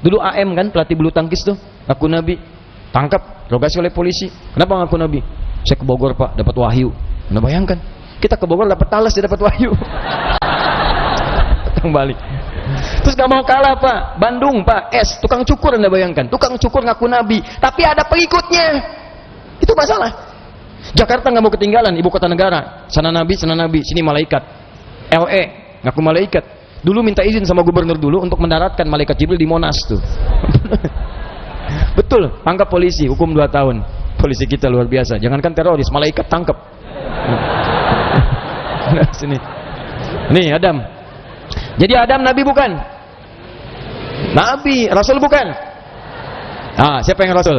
Dulu AM kan, pelatih bulu tangkis tuh, ngaku Nabi, tangkap, rogasi oleh polisi. Kenapa ngaku Nabi? Saya ke Bogor, Pak, dapat wahyu. Anda bayangkan, kita ke Bogor dapat talas, dia dapat wahyu. Datang balik. Terus gak mau kalah, Pak. Bandung, Pak, tukang cukur. Anda bayangkan, tukang cukur ngaku Nabi, tapi ada pengikutnya. Itu masalah. Jakarta nggak mau ketinggalan, ibu kota negara. Sana Nabi, sini malaikat. LA ngaku malaikat. Dulu minta izin sama gubernur dulu untuk mendaratkan malaikat Jibril di Monas tuh. Betul, tangkap polisi, hukum 2 tahun. Polisi kita luar biasa. Jangankan teroris, malaikat tangkap. Sini. Nih Adam. Jadi Adam Nabi bukan? Nabi, Rasul bukan? Siapa yang Rasul?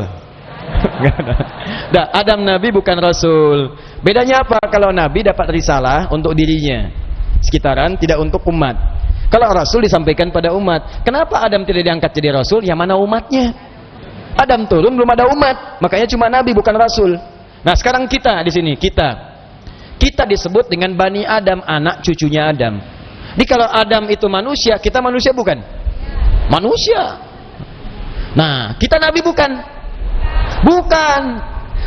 Adam Nabi bukan Rasul. Bedanya apa? Kalau Nabi dapat risalah untuk dirinya sekitaran, tidak untuk umat. Kalau Rasul disampaikan pada umat. Kenapa Adam tidak diangkat jadi Rasul? Yang mana umatnya? Adam turun belum ada umat, makanya cuma Nabi bukan Rasul. Nah sekarang kita di sini, kita disebut dengan Bani Adam, anak cucunya Adam. Jadi kalau Adam itu manusia, kita manusia bukan? Manusia. Nah kita Nabi bukan? Bukan.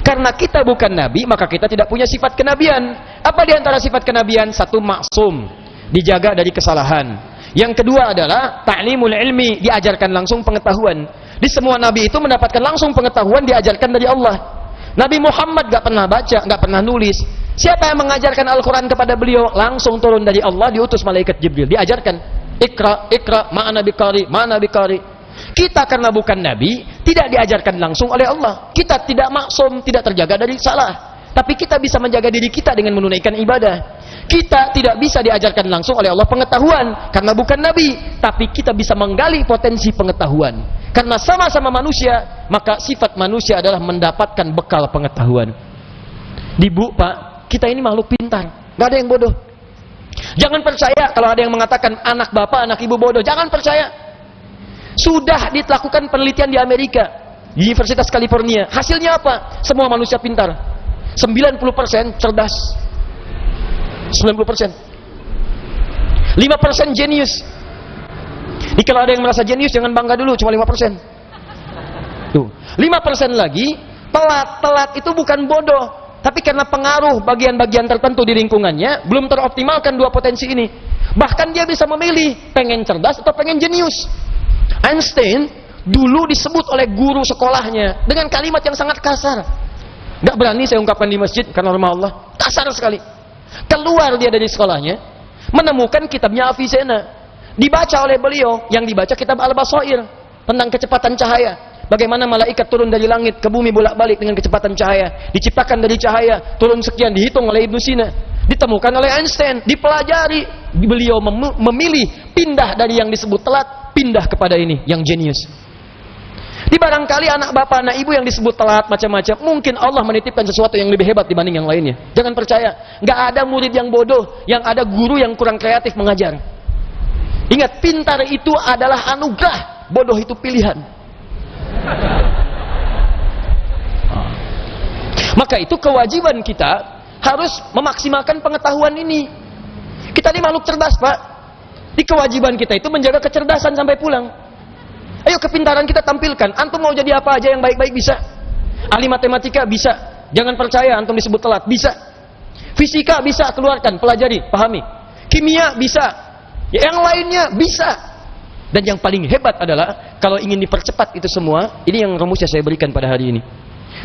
Karena kita bukan Nabi, maka kita tidak punya sifat kenabian. Apa diantara sifat kenabian? Satu, maksum, dijaga dari kesalahan. Yang kedua adalah ta'limul ilmi, diajarkan langsung pengetahuan. Di semua Nabi itu mendapatkan langsung pengetahuan, diajarkan dari Allah. Nabi Muhammad gak pernah baca, gak pernah nulis. Siapa yang mengajarkan Al-Quran kepada beliau? Langsung turun dari Allah, diutus malaikat Jibril, diajarkan. Ikra, ma'ana bikari. Kita karena bukan Nabi, tidak diajarkan langsung oleh Allah. Kita tidak maksum, tidak terjaga dari salah. Tapi kita bisa menjaga diri kita dengan menunaikan ibadah. Kita tidak bisa diajarkan langsung oleh Allah pengetahuan, karena bukan Nabi. Tapi kita bisa menggali potensi pengetahuan. Karena sama-sama manusia, maka sifat manusia adalah mendapatkan bekal pengetahuan. Pak, kita ini makhluk pintar, gak ada yang bodoh. Jangan percaya kalau ada yang mengatakan anak bapak, anak ibu bodoh. Jangan percaya. Sudah dilakukan penelitian di Amerika, di Universitas California. Hasilnya apa? Semua manusia pintar. 90% cerdas. 90%. 5% jenius. Ini kalau ada yang merasa jenius, jangan bangga dulu, cuma 5%. Tuh, 5% lagi, telat. Telat itu bukan bodoh, tapi karena pengaruh bagian-bagian tertentu di lingkungannya, belum teroptimalkan dua potensi ini. Bahkan dia bisa memilih, pengen cerdas atau pengen jenius. Einstein dulu disebut oleh guru sekolahnya dengan kalimat yang sangat kasar. Gak berani saya ungkapkan di masjid karena rumah Allah. Kasar sekali. Keluar dia dari sekolahnya, menemukan kitabnya Avicenna. Dibaca oleh beliau, yang dibaca kitab Al-Basair tentang kecepatan cahaya. Bagaimana malaikat turun dari langit ke bumi bolak-balik dengan kecepatan cahaya. Diciptakan dari cahaya, turun sekian, dihitung oleh Ibnu Sina. Ditemukan oleh Einstein, dipelajari. Beliau memilih pindah dari yang disebut telat, pindah kepada ini, yang jenius. Di barangkali anak bapak, anak ibu yang disebut telat macam-macam, mungkin Allah menitipkan sesuatu yang lebih hebat dibanding yang lainnya. Jangan percaya, nggak ada murid yang bodoh, yang ada guru yang kurang kreatif mengajar. Ingat, pintar itu adalah anugerah, bodoh itu pilihan. Maka itu kewajiban kita harus memaksimalkan pengetahuan ini. Kita ini makhluk cerdas, Pak. Di kewajiban kita itu menjaga kecerdasan sampai pulang. Ayo kepintaran kita tampilkan. Antum mau jadi apa aja yang baik-baik bisa. Ahli matematika bisa. Jangan percaya antum disebut telat, bisa. Fisika bisa, keluarkan, pelajari, pahami. Kimia bisa. Ya, yang lainnya bisa. Dan yang paling hebat adalah kalau ingin dipercepat itu semua, ini yang rumusnya saya berikan pada hari ini.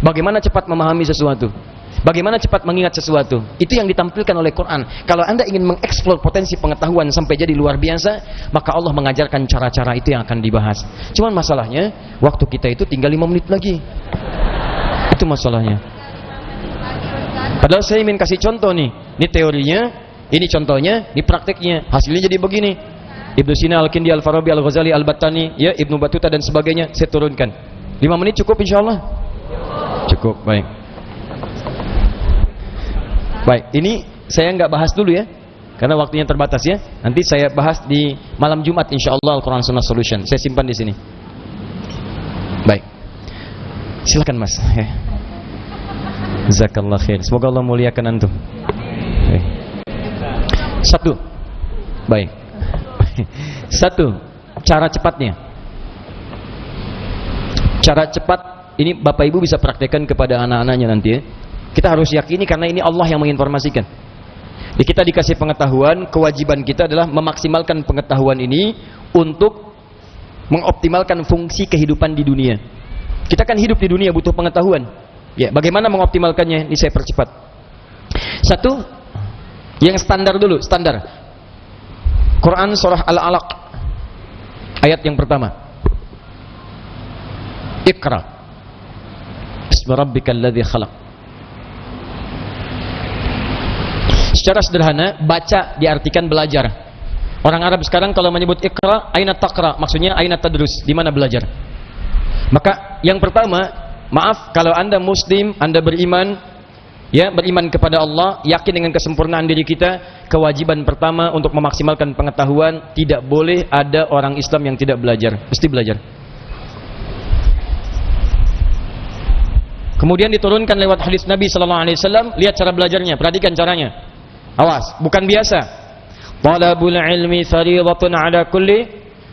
Bagaimana cepat memahami sesuatu, bagaimana cepat mengingat sesuatu, itu yang ditampilkan oleh Quran. Kalau Anda ingin mengeksplor potensi pengetahuan sampai jadi luar biasa, maka Allah mengajarkan cara-cara itu yang akan dibahas. Cuman masalahnya, waktu kita itu tinggal 5 menit lagi. Itu masalahnya. Padahal saya ingin kasih contoh nih. Ini teorinya, ini contohnya, ini prakteknya. Hasilnya jadi begini. Ibnu Sina, Al-Kindi, Al-Farabi, Al-Ghazali, Al-Battani, ya, Ibnu Battuta dan sebagainya, saya turunkan. 5 menit cukup insyaallah? Cukup, baik. Baik, ini saya nggak bahas dulu ya, karena waktunya terbatas ya. Nanti saya bahas di malam Jumat insyaallah Al-Quran Sunnah Solution. Saya simpan di sini. Baik. Silakan Mas. Jazakallah khair. Semoga Allah muliakan antum. Satu. Baik. Satu, cara cepatnya. Cara cepat ini Bapak Ibu bisa praktekkan kepada anak-anaknya nanti ya. Kita harus yakini karena ini Allah yang menginformasikan. Jadi kita dikasih pengetahuan, kewajiban kita adalah memaksimalkan pengetahuan ini untuk mengoptimalkan fungsi kehidupan di dunia. Kita kan hidup di dunia butuh pengetahuan. Ya, bagaimana mengoptimalkannya? Ini saya percepat. Satu, yang standar dulu, standar. Quran surah Al-Alaq ayat yang pertama. Iqra bismi rabbikal ladzi khalaq. Secara sederhana, baca diartikan belajar. Orang Arab sekarang kalau menyebut Iqra, aina taqra, maksudnya aina tadrus, di mana belajar. Maka yang pertama, maaf kalau Anda muslim, Anda beriman, ya, beriman kepada Allah, yakin dengan kesempurnaan diri kita, kewajiban pertama untuk memaksimalkan pengetahuan, tidak boleh ada orang Islam yang tidak belajar, mesti belajar. Kemudian diturunkan lewat hadis Nabi sallallahu alaihi wasallam, lihat cara belajarnya, perhatikan caranya. Awas, bukan biasa. Talabul ilmi fardhatun ala kulli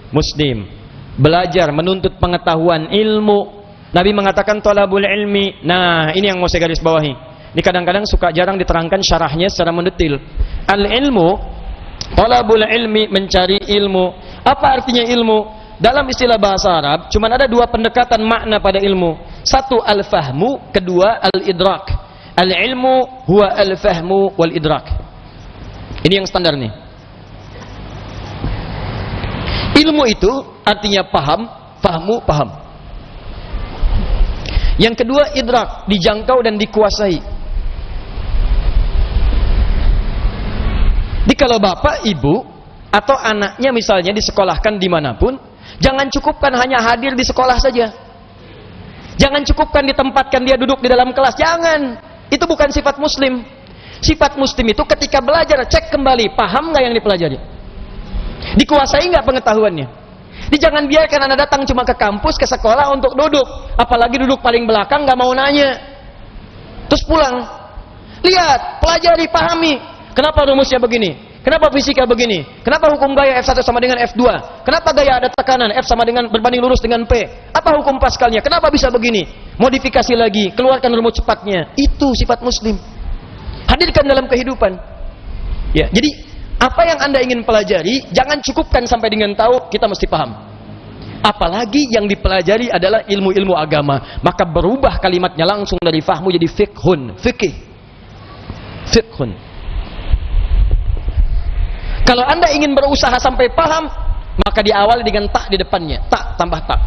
muslim. Belajar, menuntut pengetahuan, ilmu. Nabi mengatakan talabul ilmi. Nah, ini yang mau saya garis bawahi. Ini kadang-kadang suka jarang diterangkan syarahnya secara mendetil. Al-ilmu, talabul ilmi, mencari ilmu. Apa artinya ilmu? Dalam istilah bahasa Arab, cuma ada dua pendekatan makna pada ilmu. Satu al-fahmu, kedua al-idrak. Al-ilmu huwa al-fahmu wal-idrak. Ini yang standar nih. Ilmu itu artinya paham, fahmu, paham. Yang kedua idrak, dijangkau dan dikuasai. Jadi kalau bapak, ibu, atau anaknya misalnya disekolahkan dimanapun, jangan cukupkan hanya hadir di sekolah saja. Jangan cukupkan ditempatkan dia duduk di dalam kelas. Jangan. Itu bukan sifat muslim. Sifat muslim itu ketika belajar, cek kembali, paham nggak yang dipelajari? Dikuasai nggak pengetahuannya? Jadi jangan biarkan Anda datang cuma ke kampus, ke sekolah untuk duduk. Apalagi duduk paling belakang, nggak mau nanya. Terus pulang. Lihat, pelajari, pahami. Kenapa rumusnya begini? Kenapa fisika begini? Kenapa hukum gaya F1 sama dengan F2? Kenapa gaya ada tekanan F sama dengan berbanding lurus dengan P? Apa hukum Pascalnya? Kenapa bisa begini? Modifikasi lagi, keluarkan rumus cepatnya. Itu sifat muslim. Hadirkan dalam kehidupan. Ya, jadi apa yang Anda ingin pelajari, jangan cukupkan sampai dengan tahu, kita mesti paham. Apalagi yang dipelajari adalah ilmu-ilmu agama, maka berubah kalimatnya langsung dari fahmu jadi fiqhun, fikih. Fiqhun. Kalau Anda ingin berusaha sampai paham, maka diawali dengan tak di depannya. Tak tambah tak.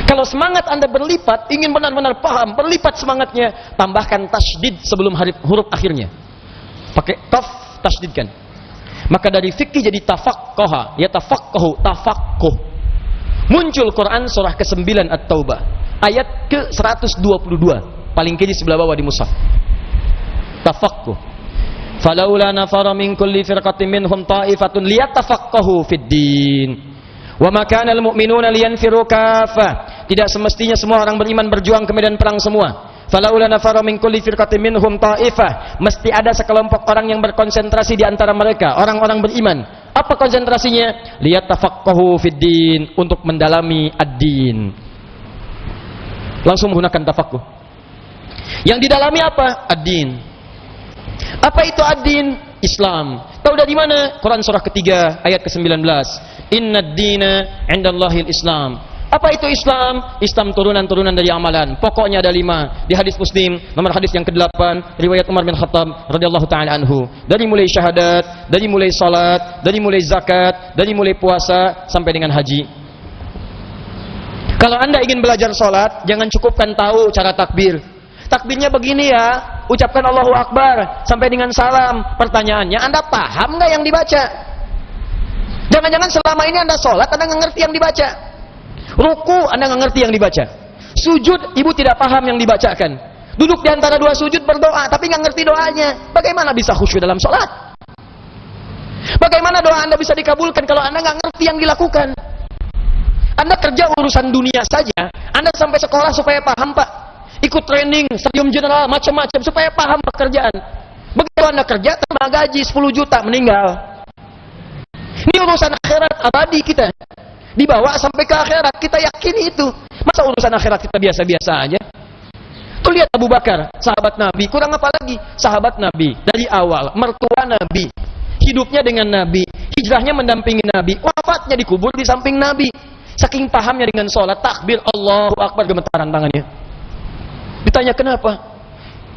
Kalau semangat Anda berlipat, ingin benar-benar paham, berlipat semangatnya, tambahkan tasydid sebelum huruf akhirnya. Pakai kaf, tasydidkan. Maka dari fikih jadi tafaqqaha, ya tafaqqahu, tafaqquh. Muncul Quran surah ke-9 At-Taubah, ayat ke-122, paling kiri sebelah bawah di mushaf. Tafaqquh. Falaula nafara min kulli firqatin minhum ta'ifatun liyatafaqahu fid din. Wa ma kana al-mu'minuna liyanfiru kaffah. Tidak semestinya semua orang beriman berjuang ke medan perang semua. Falaula nafara min kulli firqatin minhum ta'ifah. Mesti ada sekelompok orang yang berkonsentrasi di antara mereka, orang-orang beriman. Apa konsentrasinya? Liyatafaqahu fid din, untuk mendalami ad-din. Langsung menggunakan tafaqquh. Yang didalami apa? Ad-din. Apa itu ad-din? Islam. Tahu dari mana? Quran surah ketiga ayat ke-19. Inna ad-dina 'indallahil Islam. Apa itu Islam? Islam turunan-turunan dari amalan. Pokoknya ada 5. Di hadis Muslim, nomor hadis yang ke-8, riwayat Umar bin Khattab radhiyallahu taala anhu. Dari mulai syahadat, dari mulai salat, dari mulai zakat, dari mulai puasa sampai dengan haji. Kalau Anda ingin belajar salat, jangan cukupkan tahu cara takbir. Takbirnya begini ya, ucapkan Allahu Akbar sampai dengan salam. Pertanyaannya, Anda paham nggak yang dibaca? Jangan-jangan selama ini Anda sholat, Anda nggak ngerti yang dibaca. Ruku, Anda nggak ngerti yang dibaca. Sujud, ibu tidak paham yang dibacakan. Duduk di antara dua sujud berdoa, tapi nggak ngerti doanya. Bagaimana bisa khusyuk dalam sholat? Bagaimana doa Anda bisa dikabulkan kalau Anda nggak ngerti yang dilakukan? Anda kerja urusan dunia saja, Anda sampai sekolah supaya paham, Pak. Ikut training, stadium general, macam-macam supaya paham pekerjaan. Begitu Anda kerja, terima gaji 10 juta, meninggal. Ini urusan akhirat abadi kita. Dibawa sampai ke akhirat, kita yakini itu. Masa urusan akhirat kita biasa-biasa aja? Tuh lihat Abu Bakar, sahabat Nabi, kurang apa lagi? Sahabat Nabi, dari awal, mertua Nabi, hidupnya dengan Nabi, hijrahnya mendampingi Nabi, wafatnya dikubur di samping Nabi. Saking pahamnya dengan sholat, takbir, Allahu Akbar, gemetaran tangannya. Ditanya kenapa?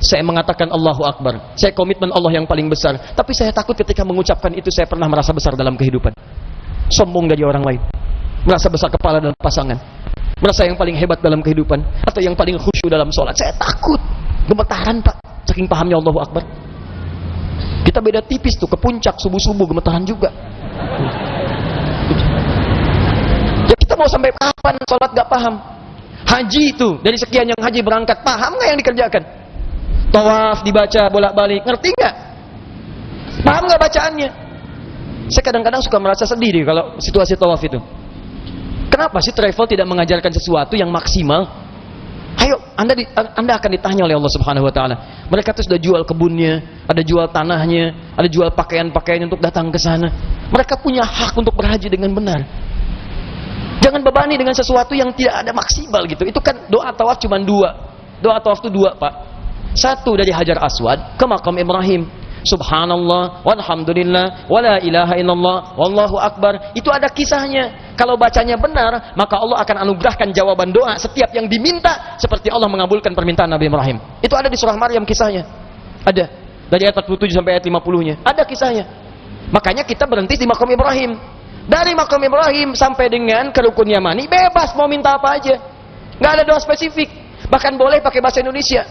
Saya mengatakan Allahu Akbar. Saya komitmen Allah yang paling besar. Tapi saya takut ketika mengucapkan itu saya pernah merasa besar dalam kehidupan. Sombong dari orang lain. Merasa besar kepala dalam pasangan. Merasa yang paling hebat dalam kehidupan. Atau yang paling khusyuk dalam sholat. Saya takut. Gemetaran, Pak. Saking pahamnya Allahu Akbar. Kita beda tipis tuh. Ke puncak subuh-subuh gemetaran juga. Ya kita mau sampai kapan sholat gak paham? Haji itu, dari sekian yang haji berangkat, paham nggak yang dikerjakan? Tawaf dibaca bolak-balik, ngerti nggak? Paham nggak bacaannya? Saya kadang-kadang suka merasa sedih deh kalau situasi tawaf itu. Kenapa sih travel tidak mengajarkan sesuatu yang maksimal? Ayo, Anda akan ditanya oleh Allah Subhanahu Wa Taala. Mereka tuh sudah jual kebunnya, ada jual tanahnya, ada jual pakaian-pakaian untuk datang ke sana. Mereka punya hak untuk berhaji dengan benar. Jangan bebani dengan sesuatu yang tidak ada maksimal gitu. Itu kan doa tawaf cuma 2. Doa tawaf itu 2, Pak. 1 dari Hajar Aswad ke makam Ibrahim. Subhanallah, walhamdulillah, wala ilaha illallah, wallahu akbar. Itu ada kisahnya. Kalau bacanya benar, maka Allah akan anugerahkan jawaban doa setiap yang diminta, seperti Allah mengabulkan permintaan Nabi Ibrahim. Itu ada di surah Maryam kisahnya. Ada. Dari ayat 47 sampai ayat 50-nya. Ada kisahnya. Makanya kita berhenti di makam Ibrahim. Dari makam Ibrahim sampai dengan ke Rukun Yamani, bebas mau minta apa aja. Nggak ada doa spesifik. Bahkan boleh pakai bahasa Indonesia.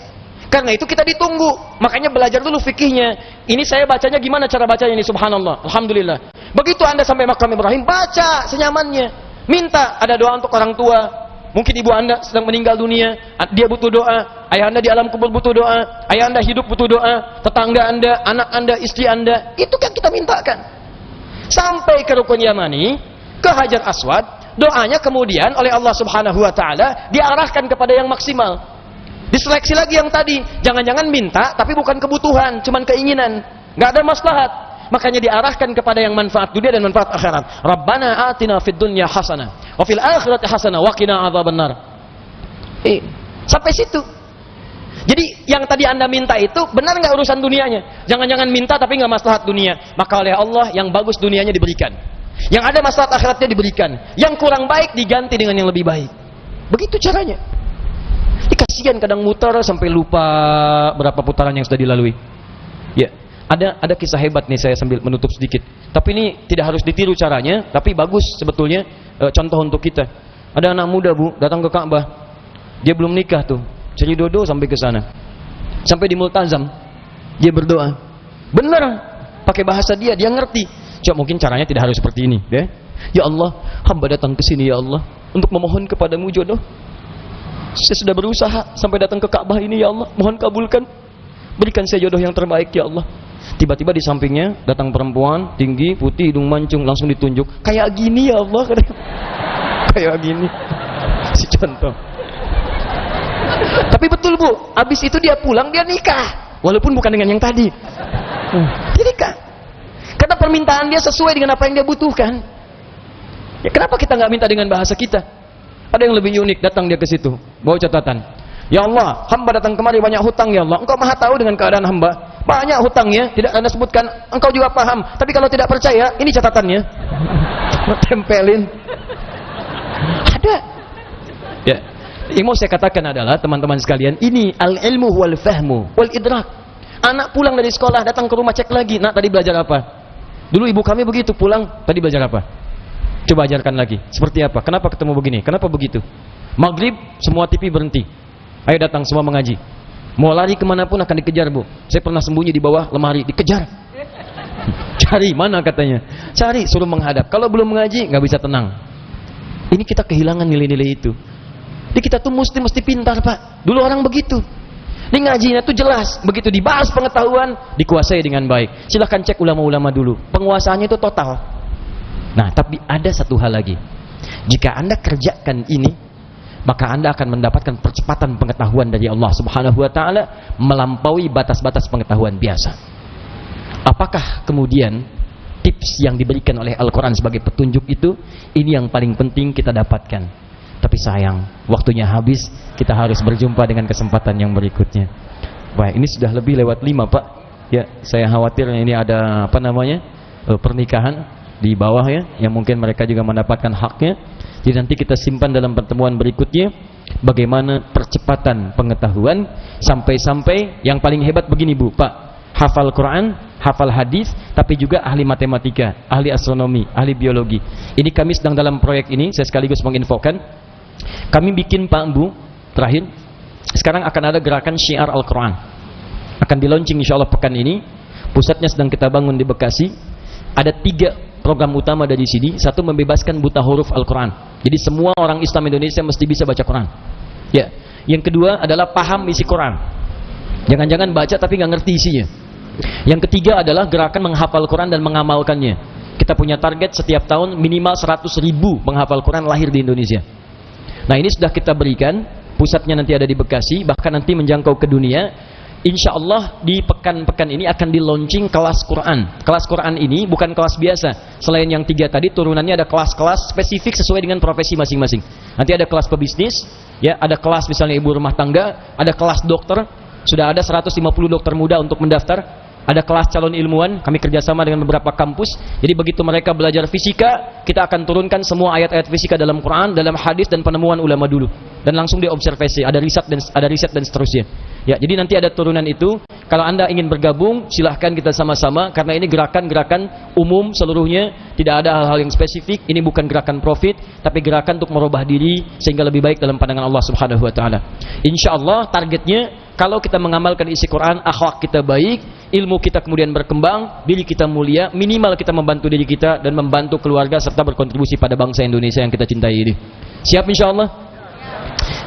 Karena itu kita ditunggu. Makanya belajar dulu fikihnya. Ini saya bacanya gimana cara bacanya ini? Subhanallah, alhamdulillah. Begitu Anda sampai makam Ibrahim, baca senyamannya. Minta, ada doa untuk orang tua. Mungkin ibu Anda sedang meninggal dunia, dia butuh doa. Ayah Anda di alam kubur butuh doa. Ayah Anda hidup butuh doa. Tetangga Anda, anak Anda, istri Anda. Itu kan kita mintakan. Sampai ke Rukun Yamani, ke Hajar Aswad, doanya kemudian oleh Allah Subhanahu Wa Taala diarahkan kepada yang maksimal. Diseleksi lagi yang tadi, jangan-jangan minta tapi bukan kebutuhan, cuman keinginan. nggak ada maslahat. Makanya diarahkan kepada yang manfaat dunia dan manfaat akhirat. Rabbana atina fid dunya hasanah wa fil akhirati hasanah wa qina adzabannar. Sampai situ. Jadi yang tadi Anda minta itu benar nggak urusan dunianya? Jangan-jangan minta tapi nggak maslahat dunia. Maka oleh Allah yang bagus dunianya diberikan. Yang ada maslahat akhiratnya diberikan. Yang kurang baik diganti dengan yang lebih baik. Begitu caranya. Kasihan kadang muter sampai lupa berapa putaran yang sudah dilalui. Ya. Ada kisah hebat nih, saya sambil menutup sedikit. Tapi ini tidak harus ditiru caranya, tapi bagus sebetulnya contoh untuk kita. Ada anak muda, Bu, datang ke Ka'bah. Dia belum nikah tuh. Cari dodo sampai ke sana. Sampai di Multazam, dia berdoa. Benar, pakai bahasa dia ngerti. Coba mungkin caranya tidak harus seperti ini, ya. Ya Allah, hamba datang ke sini ya Allah untuk memohon kepadamu jodoh. Saya sudah berusaha sampai datang ke Ka'bah ini ya Allah, mohon kabulkan. Berikan saya jodoh yang terbaik ya Allah. Tiba-tiba di sampingnya datang perempuan tinggi, putih, hidung mancung, langsung ditunjuk. Kayak gini ya Allah, kayak gini. Si contoh. Tapi betul Bu, habis itu dia pulang, dia nikah. Walaupun bukan dengan yang tadi. Dia nikah. Karena permintaan dia sesuai dengan apa yang dia butuhkan. Ya, kenapa kita nggak minta dengan bahasa kita? Ada yang lebih unik, datang dia ke situ, bawa catatan. Ya Allah, hamba datang kemari banyak hutang ya Allah. Engkau maha tahu dengan keadaan hamba. Banyak hutangnya, tidak Anda sebutkan. Engkau juga paham. Tapi kalau tidak percaya, ini catatannya. Tempelin. Ada. Ya. Yang mau saya katakan adalah teman-teman sekalian, ini al-ilmu wal fahmu wal idrak. Anak pulang dari sekolah, datang ke rumah cek lagi. Nak, tadi belajar apa? Dulu ibu kami begitu, pulang, tadi belajar apa? Coba ajarkan lagi. Seperti apa? Kenapa ketemu begini? Kenapa begitu? Maghrib, semua TV berhenti. Ayo datang semua mengaji. Mau lari kemanapun akan dikejar Bu. Saya pernah sembunyi di bawah lemari, dikejar. Cari, mana katanya? Cari, suruh menghadap. Kalau belum mengaji, nggak bisa tenang. Ini kita kehilangan nilai-nilai itu. Jadi kita tuh mesti pintar Pak. Dulu orang begitu. Ini ngajinya tuh jelas. Begitu dibahas pengetahuan, dikuasai dengan baik. Silahkan cek ulama-ulama dulu. Penguasaannya itu total. Nah, tapi ada satu hal lagi. Jika Anda kerjakan ini, maka Anda akan mendapatkan percepatan pengetahuan dari Allah Subhanahu wa taala melampaui batas-batas pengetahuan biasa. Apakah kemudian tips yang diberikan oleh Al-Qur'an sebagai petunjuk itu? Ini yang paling penting kita dapatkan. Tapi sayang, waktunya habis, kita harus berjumpa dengan kesempatan yang berikutnya. Wah, ini sudah lebih lewat 5, Pak. Ya, saya khawatir ini ada pernikahan di bawah ya, yang mungkin mereka juga mendapatkan haknya. Jadi nanti kita simpan dalam pertemuan berikutnya bagaimana percepatan pengetahuan sampai yang paling hebat begini Bu, Pak, hafal Quran, hafal hadis, tapi juga ahli matematika, ahli astronomi, ahli biologi. Ini kami sedang dalam proyek ini, saya sekaligus menginfokan. Kami bikin Pak Bu, terakhir, sekarang akan ada gerakan syiar Al-Quran. Akan di launching insya Allah pekan ini. Pusatnya sedang kita bangun di Bekasi. Ada 3 program utama dari sini. Satu, membebaskan buta huruf Al-Quran. Jadi semua orang Islam Indonesia mesti bisa baca Quran. Ya. Yang kedua adalah paham isi Quran. Jangan-jangan baca tapi nggak ngerti isinya. Yang ketiga adalah gerakan menghafal Quran dan mengamalkannya. Kita punya target setiap tahun minimal 100.000 menghafal Quran lahir di Indonesia. Nah, ini sudah kita berikan. Pusatnya nanti ada di Bekasi, bahkan nanti menjangkau ke dunia. Insya Allah di pekan-pekan ini akan di launching kelas Quran. Kelas Quran ini bukan kelas biasa. Selain yang 3 tadi, turunannya ada kelas-kelas spesifik sesuai dengan profesi masing-masing. Nanti ada kelas pebisnis, ya, ada kelas misalnya ibu rumah tangga, ada kelas dokter. Sudah ada 150 dokter muda untuk mendaftar. Ada kelas calon ilmuwan, kami kerjasama dengan beberapa kampus. Jadi begitu mereka belajar fisika, kita akan turunkan semua ayat-ayat fisika dalam Quran, dalam hadis dan penemuan ulama dulu. Dan langsung diobservasi, ada riset dan seterusnya. Ya, jadi nanti ada turunan itu. Kalau Anda ingin bergabung, silahkan kita sama-sama. Karena ini gerakan-gerakan umum seluruhnya, tidak ada hal-hal yang spesifik. Ini bukan gerakan profit, tapi gerakan untuk merubah diri sehingga lebih baik dalam pandangan Allah Subhanahu Wa Taala. Insya Allah targetnya, kalau kita mengamalkan isi Quran, akhlak kita baik, ilmu kita kemudian berkembang, diri kita mulia, minimal kita membantu diri kita dan membantu keluarga serta berkontribusi pada bangsa Indonesia yang kita cintai ini. Siap insya Allah?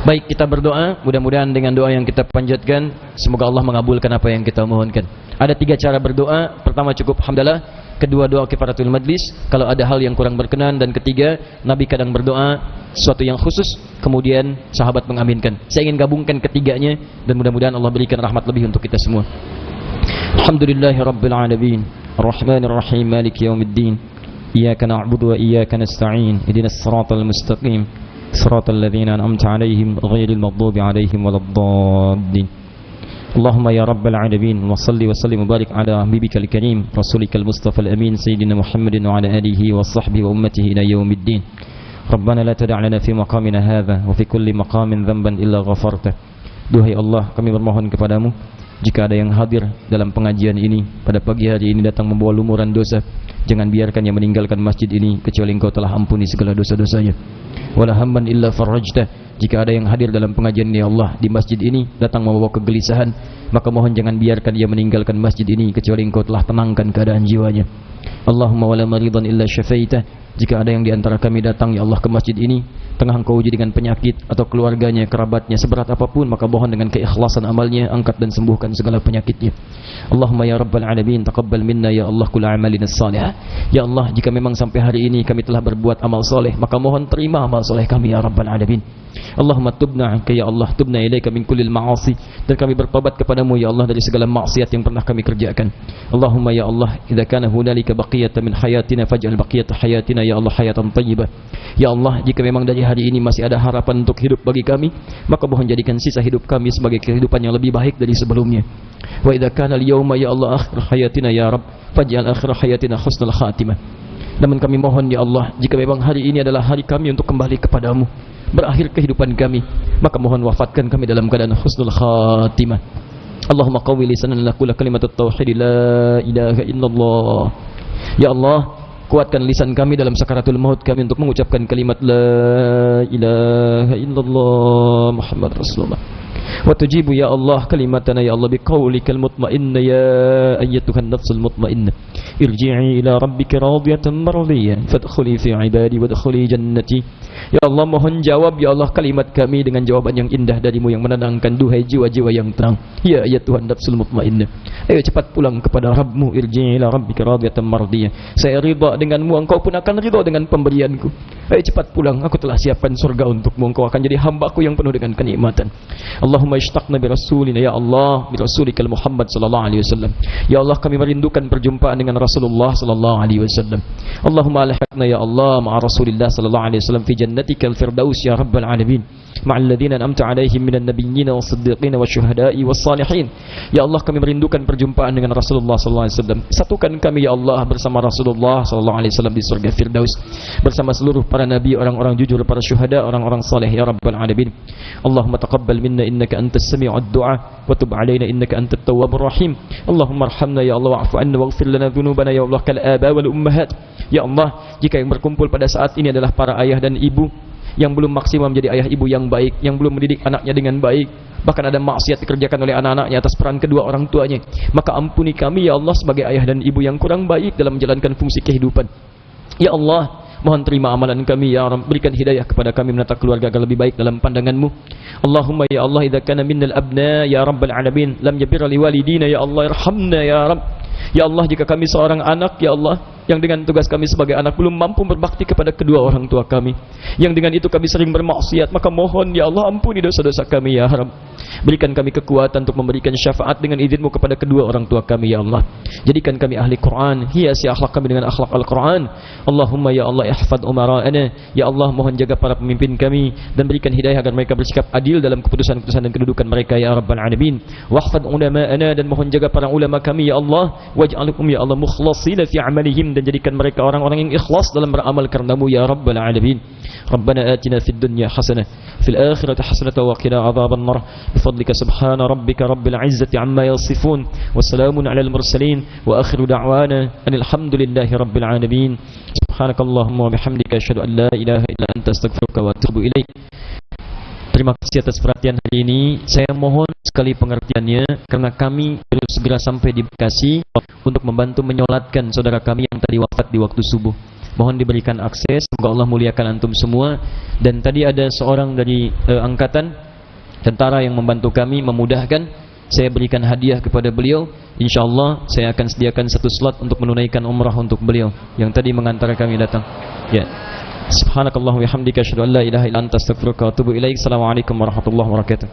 Baik, kita berdoa, mudah-mudahan dengan doa yang kita panjatkan, semoga Allah mengabulkan apa yang kita mohonkan. Ada 3 cara berdoa. Pertama cukup hamdalah, kedua doa kifaratul majlis kalau ada hal yang kurang berkenan, dan ketiga Nabi kadang berdoa sesuatu yang khusus kemudian sahabat mengaminkan. Saya ingin gabungkan ketiganya dan mudah-mudahan Allah berikan rahmat lebih untuk kita semua. Alhamdulillahi Rabbil Alamin Ar-Rahmanir Rahim Maliki Yawmiddin Iyyaka na'budu wa iyyaka nasta'in Ihdinas siratal mustaqim Siratal ladzina an'amta 'alaihim ghairil maghdubi 'alaihim waladdallin Allahumma ya Rabbal Alamin wa salli wa sallim wa barik ala habibikal karim Rasulikal Mustafa al-Amin Sayyidina Muhammadin wa ala alihi wa sahbihi wa ummatihi ila yaumiddin Rabbana la tada' lana fi maqamina hadha wa fi kulli maqamin dhanban illa ghafarta. Duhai Allah, kami bermohon kepadamu, jika ada yang hadir dalam pengajian ini pada pagi hari ini datang membawa lumuran dosa, jangan biarkan yang meninggalkan masjid ini kecuali Engkau telah ampuni segala dosa-dosanya. Wala hamman illa farajta. Jika ada yang hadir dalam pengajian ini Allah di masjid ini datang membawa kegelisahan, maka mohon jangan biarkan dia meninggalkan masjid ini kecuali Engkau telah tenangkan keadaan jiwanya. Allahumma wala maridan illa syafaita. Jika ada yang diantara kami datang ya Allah ke masjid ini tengah Engkau uji dengan penyakit atau keluarganya, kerabatnya, seberat apapun, maka mohon dengan keikhlasan amalnya angkat dan sembuhkan segala penyakitnya. Allahumma ya Rabbal Alamin taqabbal minna ya Allah kulla amalina salihah. Ya Allah, jika memang sampai hari ini kami telah berbuat amal soleh, maka mohon terima amal soleh kami ya Rabbal Alamin. Allahumma tubna anka ya Allah, tubna ilaika min kullil ma'asi, dan kami bertobat kepadamu ya Allah dari segala maksiat yang pernah kami kerjakan. Allahumma ya Allah, idza kana hunalika baqiyatan min hayatina faj'al baqiyata hayatina ya Allah hayatan thayyibah. Ya Allah, jika memang dari hari ini masih ada harapan untuk hidup bagi kami, maka mohon jadikan sisa hidup kami sebagai kehidupan yang lebih baik dari sebelumnya. Wa idza kana al-yawma ya Allah akhir hayatina ya Rabb faj'al akhir hayatina husnul khatimah. Namun kami mohon ya Allah, jika memang hari ini adalah hari kami untuk kembali kepadamu, berakhir kehidupan kami, maka mohon wafatkan kami dalam keadaan husnul khatimah. Allahumma qawwi lisanana laqula kalimatut tauhid la ilaha illallah. Ya Allah, kuatkan lisan kami dalam sakaratul maut kami untuk mengucapkan kalimat la ilaha illallah Muhammad Rasulullah. Wa tujibu ya Allah kalimatana ya Allah biqaulikal mutmainna ya ayyatuhan nafsul mutmainnah irji'i ila rabbika radiyatan mardiyah fadkhuli fi ibadi wadkhuli jannati. Ya Allah, mohon jawab ya Allah kalimat kami dengan jawaban yang indah darimu yang menenangkan duhai jiwa-jiwa yang tenang. Ya ayyatuhan nafsul mutmainnah, ayo cepat pulang kepada Rabbmu. Irji'i ila rabbika radiyatan mardiyah, saya ridha denganmu, engkau pun akan ridha dengan pemberianku. Ayo cepat pulang, aku telah siapkan surga untukmu, engkau akan jadi hambaku yang penuh dengan kenikmatan. Allahumma ishtaqna bi rasulina ya Allah bi rasulikal Muhammad sallallahu alaihi wasallam. Ya Allah, kami merindukan perjumpaan dengan Rasulullah sallallahu alaihi wasallam. Allahumma alhaqna ya Allah ma'a Rasulillah sallallahu alaihi wasallam fi jannatikal firdaus ya rabbal alamin ma'al ladzina an'amta alaihim minan nabiyyin was-siddiqin wasyuhada'i was-salihin. Ya Allah, kami merindukan perjumpaan dengan Rasulullah sallallahu alaihi wasallam. Satukan kami ya Allah bersama Rasulullah sallallahu alaihi wasallam di surga firdaus bersama seluruh para nabi, orang-orang jujur, para syuhada, orang-orang saleh ya rabbal alamin. Allahumma taqabbal minna innaka antas sami'ud du'a wa tub 'alaina innaka antat tawwabur rahim. Allahumma arhamna ya Allah wa'fu 'anna waghfir lana dhunubana ya Allah kal aba wal ummahat. Ya Allah, jika yang berkumpul pada saat ini adalah para ayah dan ibu yang belum maksimal menjadi ayah ibu yang baik, yang belum mendidik anaknya dengan baik, bahkan ada maksiat dikerjakan oleh anak-anaknya atas peran kedua orang tuanya, maka ampuni kami ya Allah sebagai ayah dan ibu yang kurang baik dalam menjalankan fungsi kehidupan. Ya Allah, mohon terima amalan kami ya Rabb, berikan hidayah kepada kami menata keluarga agar lebih baik dalam pandangan-Mu. Allahumma ya Allah, idza kana minnal abna ya rabbal alamin lam yabirra liwalidina ya Allah irhamna ya Rabb. Ya Allah, jika kami seorang anak ya Allah yang dengan tugas kami sebagai anak belum mampu berbakti kepada kedua orang tua kami, yang dengan itu kami sering bermaksiat, maka mohon ya Allah ampuni dosa-dosa kami ya Rabb. Berikan kami kekuatan untuk memberikan syafaat dengan izin-Mu kepada kedua orang tua kami ya Allah. Jadikan kami ahli Quran, hiasi akhlak kami dengan akhlak Al-Quran. Allahumma ya Allah ihfad umara'ana. Ya Allah, mohon jaga para pemimpin kami dan berikan hidayah agar mereka bersikap adil dalam keputusan-keputusan dan kedudukan mereka ya Rabbal Alamin. Wahfad ulama'ana, dan mohon jaga para ulama kami ya Allah. Waj'alhum ya Allah mukhlasin fi amalihim, dan jadikan mereka orang-orang yang ikhlas dalam beramal karenamu ya Rabbal Alamin. Rabbana atina fid dunya hasanah fil akhirati hasanah wa qina adzaban nar. Bifadlika subhana rabbika rabbil izzati amma yasifun wa salamun alal mursalin wa akhiru da'wana anil hamdulillahi rabbil alamin. Subhanakallahumma wa bihamdika asyhadu an la ilaha illa anta astaghfiruka wa atubu ilaik. Terima kasih atas perhatian hari ini. Saya mohon sekali pengertiannya karena kami perlu segera sampai di Bekasi untuk membantu menyolatkan saudara kami yang tadi wafat di waktu subuh. Mohon diberikan akses, semoga Allah muliakan antum semua. Dan tadi ada seorang dari angkatan tentara yang membantu kami memudahkan, saya berikan hadiah kepada beliau. InsyaAllah saya akan sediakan satu slot untuk menunaikan umrah untuk beliau yang tadi mengantar kami datang. Ya. Subhanakallahumma wa bihamdika asyhadu an la ilaha illa anta astaghfiruka wa atubu ilaik. Assalamualaikum warahmatullahi wabarakatuh.